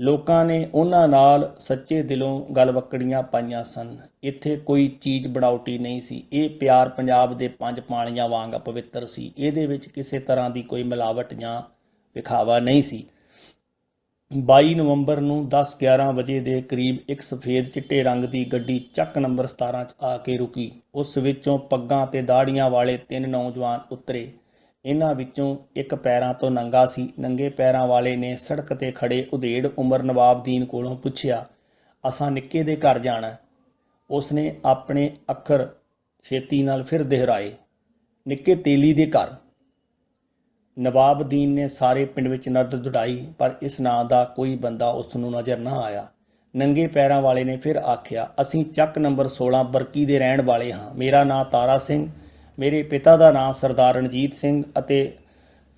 ਲੋਕਾਂ ਨੇ ਉਹਨਾਂ ਨਾਲ ਸੱਚੇ ਦਿਲੋਂ ਗਲਵੱਕੜੀਆਂ ਪਾਈਆਂ ਸਨ। ਇੱਥੇ ਕੋਈ ਚੀਜ਼ ਬਣਾਉਟੀ ਨਹੀਂ ਸੀ। ਇਹ ਪਿਆਰ ਪੰਜਾਬ ਦੇ 5 ਪਾਣੀਆਂ ਵਾਂਗ ਪਵਿੱਤਰ ਸੀ। ਇਹਦੇ ਵਿੱਚ ਕਿਸੇ ਤਰ੍ਹਾਂ ਦੀ ਕੋਈ ਮਿਲਾਵਟ ਜਾਂ ਵਿਖਾਵਾ ਨਹੀਂ ਸੀ। 22 ਨਵੰਬਰ ਨੂੰ 10-11 ਵਜੇ ਦੇ ਕਰੀਬ ਇੱਕ ਸਫੇਦ ਚਿੱਟੇ ਰੰਗ ਦੀ ਗੱਡੀ ਚੱਕ ਨੰਬਰ 17 'ਚ ਆ ਕੇ ਰੁਕੀ। ਉਸ ਵਿੱਚੋਂ ਪੱਗਾਂ ਤੇ ਦਾੜੀਆਂ ਵਾਲੇ 3 ਨੌਜਵਾਨ ਉਤਰੇ। ਇਹਨਾਂ ਵਿੱਚੋਂ ਇੱਕ ਪੈਰਾਂ ਤੋਂ ਨੰਗਾ ਸੀ। ਨੰਗੇ ਪੈਰਾਂ ਵਾਲੇ ਨੇ ਸੜਕ ਤੇ ਖੜੇ ਉਧੇੜ ਉਮਰ ਨਵਾਬਦੀਨ ਕੋਲੋਂ ਪੁੱਛਿਆ, ਅਸਾਂ ਨਿੱਕੇ ਦੇ ਘਰ ਜਾਣਾ? ਉਸਨੇ ਆਪਣੇ ਅੱਖਰ ਛੇਤੀ ਨਾਲ ਫਿਰ ਦੁਹਰਾਏ, ਨਿੱਕੇ ਤੇਲੀ ਦੇ ਘਰ। ਨਵਾਬਦੀਨ ਨੇ ਸਾਰੇ ਪਿੰਡ ਵਿੱਚ ਨਜ਼ਰ ਦੌੜਾਈ, ਪਰ ਇਸ ਨਾਂ ਦਾ ਕੋਈ ਬੰਦਾ ਉਸ ਨੂੰ ਨਜ਼ਰ ਨਾ ਆਇਆ। ਨੰਗੇ ਪੈਰਾਂ ਵਾਲੇ ਨੇ ਫਿਰ ਆਖਿਆ, ਅਸੀਂ ਚੱਕ ਨੰਬਰ 16 ਬਰਕੀ ਦੇ ਰਹਿਣ ਵਾਲੇ ਹਾਂ। ਮੇਰਾ ਨਾਂ ਤਾਰਾ ਸਿੰਘ, ਮੇਰੇ ਪਿਤਾ ਦਾ ਨਾਂ ਸਰਦਾਰ ਰਣਜੀਤ ਸਿੰਘ ਅਤੇ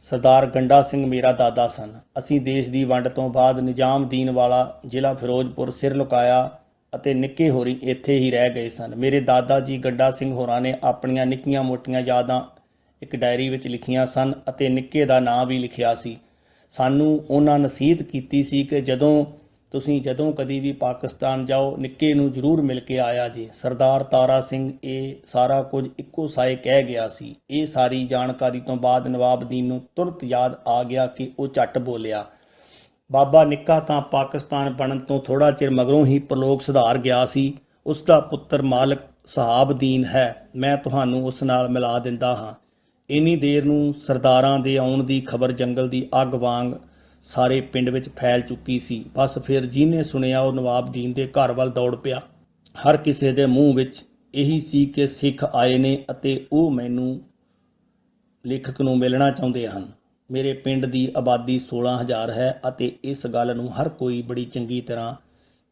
ਸਰਦਾਰ ਗੰਡਾ ਸਿੰਘ ਮੇਰਾ ਦਾਦਾ ਸਨ। ਅਸੀਂ ਦੇਸ਼ ਦੀ ਵੰਡ ਤੋਂ ਬਾਅਦ ਨਿਜ਼ਾਮਦੀਨ ਵਾਲਾ ਜ਼ਿਲ੍ਹਾ ਫਿਰੋਜ਼ਪੁਰ ਸਿਰ ਲੁਕਾਇਆ ਅਤੇ ਨਿੱਕੇ ਹੋਰੀ ਇੱਥੇ ਹੀ ਰਹਿ ਗਏ ਸਨ। ਮੇਰੇ ਦਾਦਾ ਜੀ ਗੰਡਾ ਸਿੰਘ ਹੋਰਾਂ ਨੇ ਆਪਣੀਆਂ ਨਿੱਕੀਆਂ ਮੋਟੀਆਂ ਯਾਦਾਂ ਇੱਕ ਡਾਇਰੀ ਵਿੱਚ ਲਿਖੀਆਂ ਸਨ ਅਤੇ ਨਿੱਕੇ ਦਾ ਨਾਂ ਵੀ ਲਿਖਿਆ ਸੀ। ਸਾਨੂੰ ਉਹਨਾਂ ਨਸੀਹਤ ਕੀਤੀ ਸੀ ਕਿ ਜਦੋਂ ਕਦੀ ਵੀ ਪਾਕਿਸਤਾਨ ਜਾਓ, ਨਿੱਕੇ ਨੂੰ ਜ਼ਰੂਰ ਮਿਲ ਕੇ ਆਇਆ ਜੀ। ਸਰਦਾਰ ਤਾਰਾ ਸਿੰਘ ਇਹ ਸਾਰਾ ਕੁਝ ਇੱਕੋ ਸਾਏ ਕਹਿ ਗਿਆ ਸੀ। ਇਹ ਸਾਰੀ ਜਾਣਕਾਰੀ ਤੋਂ ਬਾਅਦ ਨਵਾਬਦੀਨ ਨੂੰ ਤੁਰੰਤ ਯਾਦ ਆ ਗਿਆ ਕਿ ਉਹ ਝੱਟ ਬੋਲਿਆ, ਬਾਬਾ ਨਿੱਕਾ ਤਾਂ ਪਾਕਿਸਤਾਨ ਬਣਨ ਤੋਂ ਥੋੜ੍ਹਾ ਚਿਰ ਮਗਰੋਂ ਹੀ ਪ੍ਰਲੋਕ ਸੁਧਾਰ ਗਿਆ ਸੀ। ਉਸ ਦਾ ਪੁੱਤਰ ਮਾਲਕ ਸਹਾਬਦੀਨ ਹੈ, ਮੈਂ ਤੁਹਾਨੂੰ ਉਸ ਨਾਲ ਮਿਲਾ ਦਿੰਦਾ ਹਾਂ। ਇੰਨੀ ਦੇਰ ਨੂੰ ਸਰਦਾਰਾਂ ਦੇ ਆਉਣ ਦੀ ਖਬਰ ਜੰਗਲ ਦੀ ਅੱਗ ਵਾਂਗ ਸਾਰੇ ਪਿੰਡ ਵਿੱਚ ਫੈਲ ਚੁੱਕੀ ਸੀ। ਬਸ ਫਿਰ ਜਿਹਨੇ ਸੁਣਿਆ ਉਹ ਨਵਾਬਦੀਨ ਦੇ ਘਰ ਵੱਲ ਦੌੜ ਪਿਆ। ਹਰ ਕਿਸੇ ਦੇ ਮੂੰਹ ਵਿੱਚ ਇਹੀ ਸੀ ਕਿ ਸਿੱਖ ਆਏ ਨੇ ਅਤੇ ਉਹ ਮੈਨੂੰ ਲੇਖਕ ਨੂੰ ਮਿਲਣਾ ਚਾਹੁੰਦੇ ਹਨ। ਮੇਰੇ ਪਿੰਡ ਦੀ ਆਬਾਦੀ 16,000 ਹੈ ਅਤੇ ਇਸ ਗੱਲ ਨੂੰ ਹਰ ਕੋਈ ਬੜੀ ਚੰਗੀ ਤਰ੍ਹਾਂ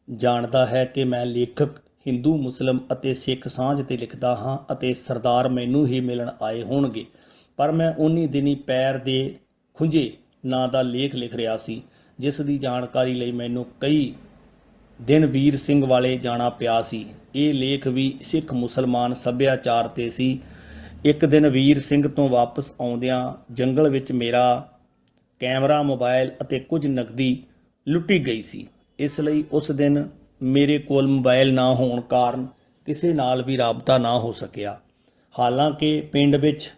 ਜਾਣਦਾ ਹੈ ਕਿ ਮੈਂ ਲੇਖਕ ਹਿੰਦੂ, ਮੁਸਲਿਮ ਅਤੇ ਸਿੱਖ ਸਾਂਝ 'ਤੇ ਲਿਖਦਾ ਹਾਂ ਅਤੇ ਸਰਦਾਰ ਮੈਨੂੰ ਹੀ ਮਿਲਣ ਆਏ ਹੋਣਗੇ। ਪਰ ਮੈਂ ਉਨੀ ਦਿਨੀ ਪੈਰ ਦੇ ਖੁੰਝੇ ਨਾਂ ਦਾ ਲੇਖ ਲਿਖ ਰਿਹਾ ਸੀ, ਜਿਸ ਦੀ ਜਾਣਕਾਰੀ ਲਈ ਮੈਨੂੰ ਕਈ ਦਿਨ ਵੀਰ ਸਿੰਘ ਵਾਲੇ ਜਾਣਾ ਪਿਆ ਸੀ। ਇਹ ਲੇਖ ਵੀ ਸਿੱਖ ਮੁਸਲਮਾਨ ਸੱਭਿਆਚਾਰ 'ਤੇ ਸੀ। ਇੱਕ ਦਿਨ ਵੀਰ ਸਿੰਘ ਤੋਂ ਵਾਪਸ ਆਉਂਦਿਆਂ ਜੰਗਲ ਵਿੱਚ ਮੇਰਾ ਕੈਮਰਾ, ਮੋਬਾਈਲ ਅਤੇ ਕੁਝ ਨਕਦੀ ਲੁੱਟੀ ਗਈ ਸੀ। ਇਸ ਲਈ ਉਸ ਦਿਨ ਮੇਰੇ ਕੋਲ ਮੋਬਾਈਲ ਨਾ ਹੋਣ ਕਾਰਨ ਕਿਸੇ ਨਾਲ ਵੀ ਰਾਬਤਾ ਨਾ ਹੋ ਸਕਿਆ। ਹਾਲਾਂਕਿ ਪਿੰਡ ਵਿੱਚ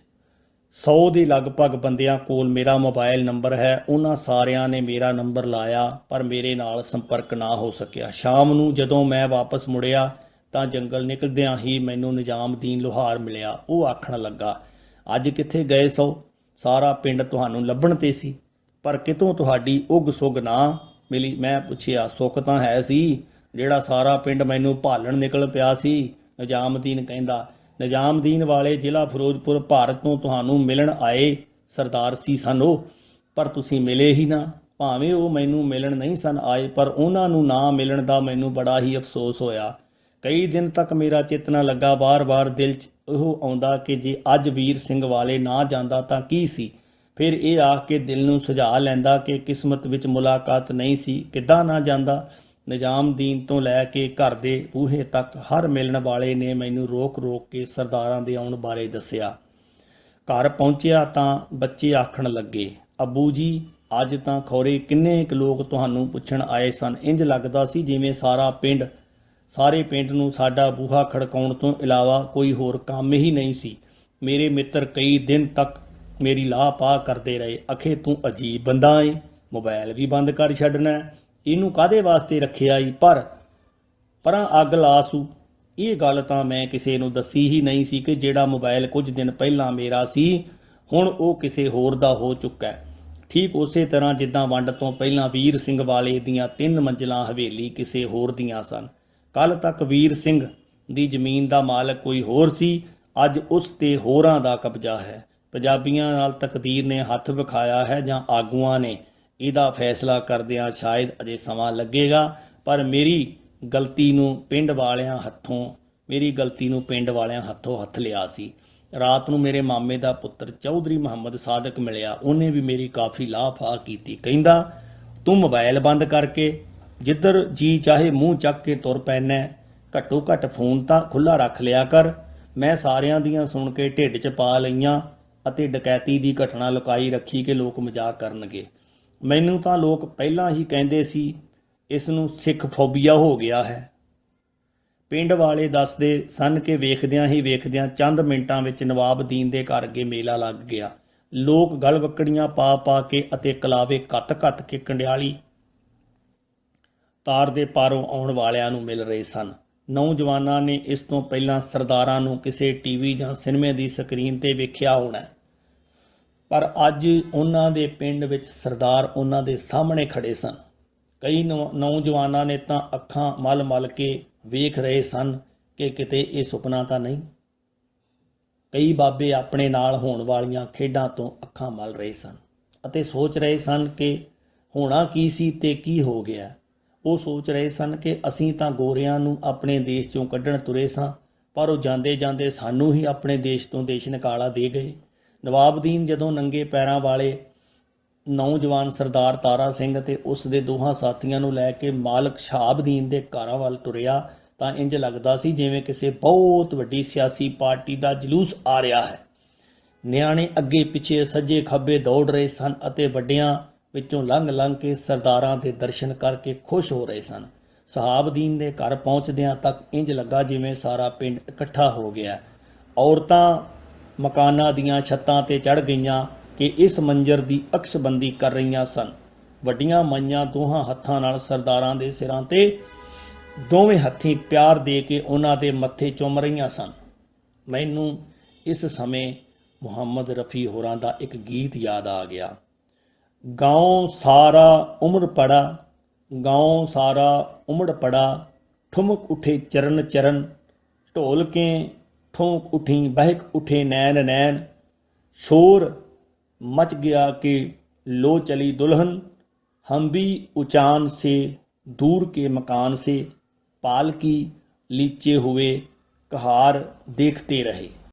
100 ਦੇ ਲਗਭਗ ਬੰਦਿਆਂ ਕੋਲ ਮੇਰਾ ਮੋਬਾਈਲ ਨੰਬਰ ਹੈ। ਉਹਨਾਂ ਸਾਰਿਆਂ ਨੇ ਮੇਰਾ ਨੰਬਰ ਲਾਇਆ ਪਰ ਮੇਰੇ ਨਾਲ ਸੰਪਰਕ ਨਾ ਹੋ ਸਕਿਆ। ਸ਼ਾਮ ਨੂੰ ਜਦੋਂ ਮੈਂ ਵਾਪਸ ਮੁੜਿਆ ਤਾਂ ਜੰਗਲ ਨਿਕਲਦਿਆਂ ਹੀ ਮੈਨੂੰ ਨਿਜ਼ਾਮਦੀਨ ਲੋਹਾਰ ਮਿਲਿਆ। ਉਹ ਆਖਣ ਲੱਗਾ, ਅੱਜ ਕਿੱਥੇ ਗਏ ਸੋ? ਸਾਰਾ ਪਿੰਡ ਤੁਹਾਨੂੰ ਲੱਭਣ 'ਤੇ ਸੀ, ਪਰ ਕਿਤੋਂ ਤੁਹਾਡੀ ਉੱਗ ਸੁੱਗ ਨਾ ਮਿਲੀ। ਮੈਂ ਪੁੱਛਿਆ, ਸੁੱਖ ਤਾਂ ਹੈ ਸੀ, ਜਿਹੜਾ ਸਾਰਾ ਪਿੰਡ ਮੈਨੂੰ ਭਾਲਣ ਨਿਕਲ ਪਿਆ ਸੀ। ਨਿਜ਼ਾਮਦੀਨ ਕਹਿੰਦਾ, ਨਿਜ਼ਾਮਦੀਨ ਵਾਲੇ ਜ਼ਿਲ੍ਹਾ ਫਿਰੋਜ਼ਪੁਰ ਭਾਰਤ ਤੋਂ ਤੁਹਾਨੂੰ ਮਿਲਣ ਆਏ ਸਰਦਾਰ ਸੀ ਸਨ ਉਹ, ਪਰ ਤੁਸੀਂ ਮਿਲੇ ਹੀ ਨਾ। ਭਾਵੇਂ ਉਹ ਮੈਨੂੰ ਮਿਲਣ ਨਹੀਂ ਸਨ ਆਏ, ਪਰ ਉਹਨਾਂ ਨੂੰ ਨਾ ਮਿਲਣ ਦਾ ਮੈਨੂੰ ਬੜਾ ਹੀ ਅਫਸੋਸ ਹੋਇਆ। ਕਈ ਦਿਨ ਤੱਕ ਮੇਰਾ ਚਿੱਤ ਨਾ ਲੱਗਾ। ਬਾਰ-ਬਾਰ ਦਿਲ 'ਚ ਉਹ ਆਉਂਦਾ ਕਿ ਜੇ ਅੱਜ ਵੀਰ ਸਿੰਘ ਵਾਲੇ ਨਾ ਜਾਂਦਾ ਤਾਂ ਕੀ ਸੀ। ਫਿਰ ਇਹ ਆਖ ਕੇ ਦਿਲ ਨੂੰ ਸੁਝਾ ਲੈਂਦਾ ਕਿ ਕਿਸਮਤ ਵਿੱਚ ਮੁਲਾਕਾਤ ਨਹੀਂ ਸੀ, ਕਿੱਦਾਂ ਨਾ ਜਾਂਦਾ। ਨਿਜ਼ਾਮਦੀਨ ਤੋਂ ਲੈ ਕੇ ਘਰ ਦੇ ਬੂਹੇ ਤੱਕ ਹਰ ਮਿਲਣ ਵਾਲੇ ਨੇ ਮੈਨੂੰ ਰੋਕ-ਰੋਕ ਕੇ ਸਰਦਾਰਾਂ ਦੇ ਆਉਣ ਬਾਰੇ ਦੱਸਿਆ। ਘਰ ਪਹੁੰਚਿਆ ਤਾਂ ਬੱਚੇ ਆਖਣ ਲੱਗੇ, ਅੱਬੂ ਜੀ ਅੱਜ ਤਾਂ ਖੌਰੇ ਕਿੰਨੇ ਕੁ ਲੋਕ ਤੁਹਾਨੂੰ ਪੁੱਛਣ ਆਏ ਸਨ। ਇੰਜ ਲੱਗਦਾ ਸੀ ਜਿਵੇਂ ਸਾਰੇ ਪਿੰਡ ਨੂੰ ਸਾਡਾ ਬੂਹਾ ਖੜਕਾਉਣ ਤੋਂ ਇਲਾਵਾ ਕੋਈ ਹੋਰ ਕੰਮ ਹੀ ਨਹੀਂ ਸੀ। ਮੇਰੇ ਮਿੱਤਰ ਕਈ ਦਿਨ ਤੱਕ ਮੇਰੀ ਲਾਹ-ਪਾਹ ਕਰਦੇ ਰਹੇ। ਅਖੇ ਤੂੰ ਅਜੀਬ ਬੰਦਾ ਏ, ਮੋਬਾਈਲ ਵੀ ਬੰਦ ਕਰ ਛੱਡਣਾ, ਇਹਨੂੰ ਕਾਹਦੇ ਵਾਸਤੇ ਰੱਖਿਆ ਈ? ਪਰਾਂ ਅੱਗ ਲਾ ਸੂ। ਇਹ ਗੱਲ ਤਾਂ ਮੈਂ ਕਿਸੇ ਨੂੰ ਦੱਸੀ ਹੀ ਨਹੀਂ ਸੀ ਕਿ ਜਿਹੜਾ ਮੋਬਾਈਲ ਕੁਝ ਦਿਨ ਪਹਿਲਾਂ ਮੇਰਾ ਸੀ, ਹੁਣ ਉਹ ਕਿਸੇ ਹੋਰ ਦਾ ਹੋ ਚੁੱਕਾ। ਠੀਕ ਉਸੇ ਤਰ੍ਹਾਂ ਜਿੱਦਾਂ ਵੰਡ ਤੋਂ ਪਹਿਲਾਂ ਵੀਰ ਸਿੰਘ ਵਾਲੇ ਦੀਆਂ 3 ਮੰਜ਼ਿਲਾਂ ਹਵੇਲੀ ਕਿਸੇ ਹੋਰ ਦੀਆਂ ਸਨ। ਕੱਲ੍ਹ ਤੱਕ ਵੀਰ ਸਿੰਘ ਦੀ ਜ਼ਮੀਨ ਦਾ ਮਾਲਕ ਕੋਈ ਹੋਰ ਸੀ, ਅੱਜ ਉਸ 'ਤੇ ਹੋਰਾਂ ਦਾ ਕਬਜ਼ਾ ਹੈ। ਪੰਜਾਬੀਆਂ ਨਾਲ ਤਕਦੀਰ ਨੇ ਹੱਥ ਵਿਖਾਇਆ ਹੈ ਜਾਂ ਆਗੂਆਂ ਨੇ। ਇਹਦਾ ਫੈਸਲਾ ਕਰਦਿਆਂ ਸ਼ਾਇਦ ਅਜੇ ਸਮਾਂ ਲੱਗੇਗਾ, ਪਰ ਮੇਰੀ ਗਲਤੀ ਨੂੰ ਪਿੰਡ ਵਾਲਿਆਂ ਹੱਥੋਂ ਹੱਥ ਲਿਆ ਸੀ। ਰਾਤ ਨੂੰ ਮੇਰੇ ਮਾਮੇ ਦਾ ਪੁੱਤਰ ਚੌਧਰੀ ਮੁਹੰਮਦ ਸਾਦਕ ਮਿਲਿਆ। ਉਹਨੇ ਵੀ ਮੇਰੀ ਕਾਫੀ ਲਾਹ-ਫਾਹ ਕੀਤੀ। ਕਹਿੰਦਾ, ਤੂੰ ਮੋਬਾਈਲ ਬੰਦ ਕਰਕੇ ਜਿੱਧਰ ਜੀ ਚਾਹੇ ਮੂੰਹ ਚੱਕ ਕੇ ਤੁਰ ਪੈਣਾ, ਘੱਟੋ ਘੱਟ ਫੋਨ ਤਾਂ ਖੁੱਲ੍ਹਾ ਰੱਖ ਲਿਆ ਕਰ। ਮੈਂ ਸਾਰਿਆਂ ਦੀਆਂ ਸੁਣ ਕੇ ਢਿੱਡ 'ਚ ਪਾ ਲਈਆਂ ਅਤੇ ਡਕੈਤੀ ਦੀ ਘਟਨਾ ਲੁਕਾਈ ਰੱਖੀ ਕਿ ਲੋਕ ਮਜ਼ਾਕ ਕਰਨਗੇ। ਮੈਨੂੰ ਤਾਂ ਲੋਕ ਪਹਿਲਾਂ ਹੀ ਕਹਿੰਦੇ ਸੀ ਇਸ ਨੂੰ ਸਿੱਖ ਫੋਬੀਆ ਹੋ ਗਿਆ ਹੈ। ਪਿੰਡ ਵਾਲੇ ਦੱਸਦੇ ਸਨ ਕਿ ਵੇਖਦਿਆਂ ਹੀ ਵੇਖਦਿਆਂ ਚੰਦ ਮਿੰਟਾਂ ਵਿੱਚ ਨਵਾਬਦੀਨ ਦੇ ਘਰ ਅੱਗੇ ਮੇਲਾ ਲੱਗ ਗਿਆ। ਲੋਕ ਗਲਵੱਕੜੀਆਂ ਪਾ ਕੇ ਅਤੇ ਕਲਾਵੇ ਕੱਤ ਕੇ ਕੰਡਿਆਲੀ ਤਾਰ ਦੇ ਪਾਰੋਂ ਆਉਣ ਵਾਲਿਆਂ ਨੂੰ ਮਿਲ ਰਹੇ ਸਨ। ਨੌਜਵਾਨਾਂ ਨੇ ਇਸ ਤੋਂ ਪਹਿਲਾਂ ਸਰਦਾਰਾਂ ਨੂੰ ਕਿਸੇ ਟੀਵੀ ਜਾਂ ਸਿਨੇਮੇ ਦੀ ਸਕਰੀਨ 'ਤੇ ਵੇਖਿਆ ਹੋਣਾ, ਪਰ ਅੱਜ ਉਹਨਾਂ ਦੇ ਪਿੰਡ ਵਿੱਚ ਸਰਦਾਰ ਉਹਨਾਂ ਦੇ ਸਾਹਮਣੇ ਖੜੇ ਸਨ। ਕਈ ਨੌਜਵਾਨਾਂ ਨੇ ਤਾਂ ਅੱਖਾਂ ਮਲ ਕੇ ਵੇਖ ਰਹੇ ਸਨ ਕਿ ਕਿਤੇ ਇਹ ਸੁਪਨਾ ਤਾਂ ਨਹੀਂ। ਕਈ ਬਾਬੇ ਆਪਣੇ ਨਾਲ ਹੋਣ ਵਾਲੀਆਂ ਖੇਡਾਂ ਤੋਂ ਅੱਖਾਂ ਮਲ ਰਹੇ ਸਨ ਅਤੇ ਸੋਚ ਰਹੇ ਸਨ ਕਿ ਹੋਣਾ ਕੀ ਸੀ ਤੇ ਕੀ ਹੋ ਗਿਆ। ਉਹ ਸੋਚ ਰਹੇ ਸਨ ਕਿ ਅਸੀਂ ਤਾਂ ਗੋਰਿਆਂ ਨੂੰ ਆਪਣੇ ਦੇਸ਼ 'ਚੋਂ ਕੱਢਣ ਤੁਰੇ ਸਾਂ, ਪਰ ਉਹ ਜਾਂਦੇ ਜਾਂਦੇ ਸਾਨੂੰ ਹੀ ਆਪਣੇ ਦੇਸ਼ ਤੋਂ ਦੇਸ਼ ਨਿਕਾਲਾ ਦੇ ਗਏ। ਨਵਾਬਦੀਨ ਜਦੋਂ ਨੰਗੇ ਪੈਰਾਂ ਵਾਲੇ ਨੌਜਵਾਨ ਸਰਦਾਰ ਤਾਰਾ ਸਿੰਘ ਅਤੇ ਉਸ ਦੇ ਦੋਹਾਂ ਸਾਥੀਆਂ ਨੂੰ ਲੈ ਕੇ ਮਾਲਕ ਸ਼ਹਾਬਦੀਨ ਦੇ ਘਰਾਂ ਵੱਲ ਤੁਰਿਆ ਤਾਂ ਇੰਜ ਲੱਗਦਾ ਸੀ ਜਿਵੇਂ ਕਿਸੇ ਬਹੁਤ ਵੱਡੀ ਸਿਆਸੀ ਪਾਰਟੀ ਦਾ ਜਲੂਸ ਆ ਰਿਹਾ ਹੈ। ਨਿਆਣੇ ਅੱਗੇ ਪਿੱਛੇ ਸੱਜੇ ਖੱਬੇ ਦੌੜ ਰਹੇ ਸਨ ਅਤੇ ਵੱਡਿਆਂ ਵਿੱਚੋਂ ਲੰਘ ਕੇ ਸਰਦਾਰਾਂ ਦੇ ਦਰਸ਼ਨ ਕਰਕੇ ਖੁਸ਼ ਹੋ ਰਹੇ ਸਨ। ਸ਼ਹਾਬਦੀਨ ਦੇ ਘਰ ਪਹੁੰਚਦਿਆਂ ਤੱਕ ਇੰਜ ਲੱਗਾ ਜਿਵੇਂ ਸਾਰਾ ਪਿੰਡ ਇਕੱਠਾ ਹੋ ਗਿਆ। ਔਰਤਾਂ ਮਕਾਨਾਂ ਦੀਆਂ ਛੱਤਾਂ 'ਤੇ ਚੜ੍ਹ ਗਈਆਂ ਕਿ ਇਸ ਮੰਜ਼ਰ ਦੀ ਅਕਸ਼ਬੰਦੀ ਕਰ ਰਹੀਆਂ ਸਨ। ਵੱਡੀਆਂ ਮਾਈਆਂ ਦੋਹਾਂ ਹੱਥਾਂ ਨਾਲ ਸਰਦਾਰਾਂ ਦੇ ਸਿਰਾਂ 'ਤੇ ਦੋਵੇਂ ਹੱਥੀਂ ਪਿਆਰ ਦੇ ਕੇ ਉਹਨਾਂ ਦੇ ਮੱਥੇ ਚੁੰਮ ਰਹੀਆਂ ਸਨ। ਮੈਨੂੰ ਇਸ ਸਮੇਂ ਮੁਹੰਮਦ ਰਫੀ ਹੋਰਾਂ ਦਾ ਇੱਕ ਗੀਤ ਯਾਦ ਆ ਗਿਆ। गाँव सारा उमड़ पड़ा, गाँव सारा उमड़ पड़ा, ठुमक उठे चरण चरण, ढोलकें ठोंक उठी बहक उठे नैन नैन, शोर मच गया कि लो चली दुल्हन, हम भी उचान से दूर के मकान से पालकी लीचे हुए कहार देखते रहे।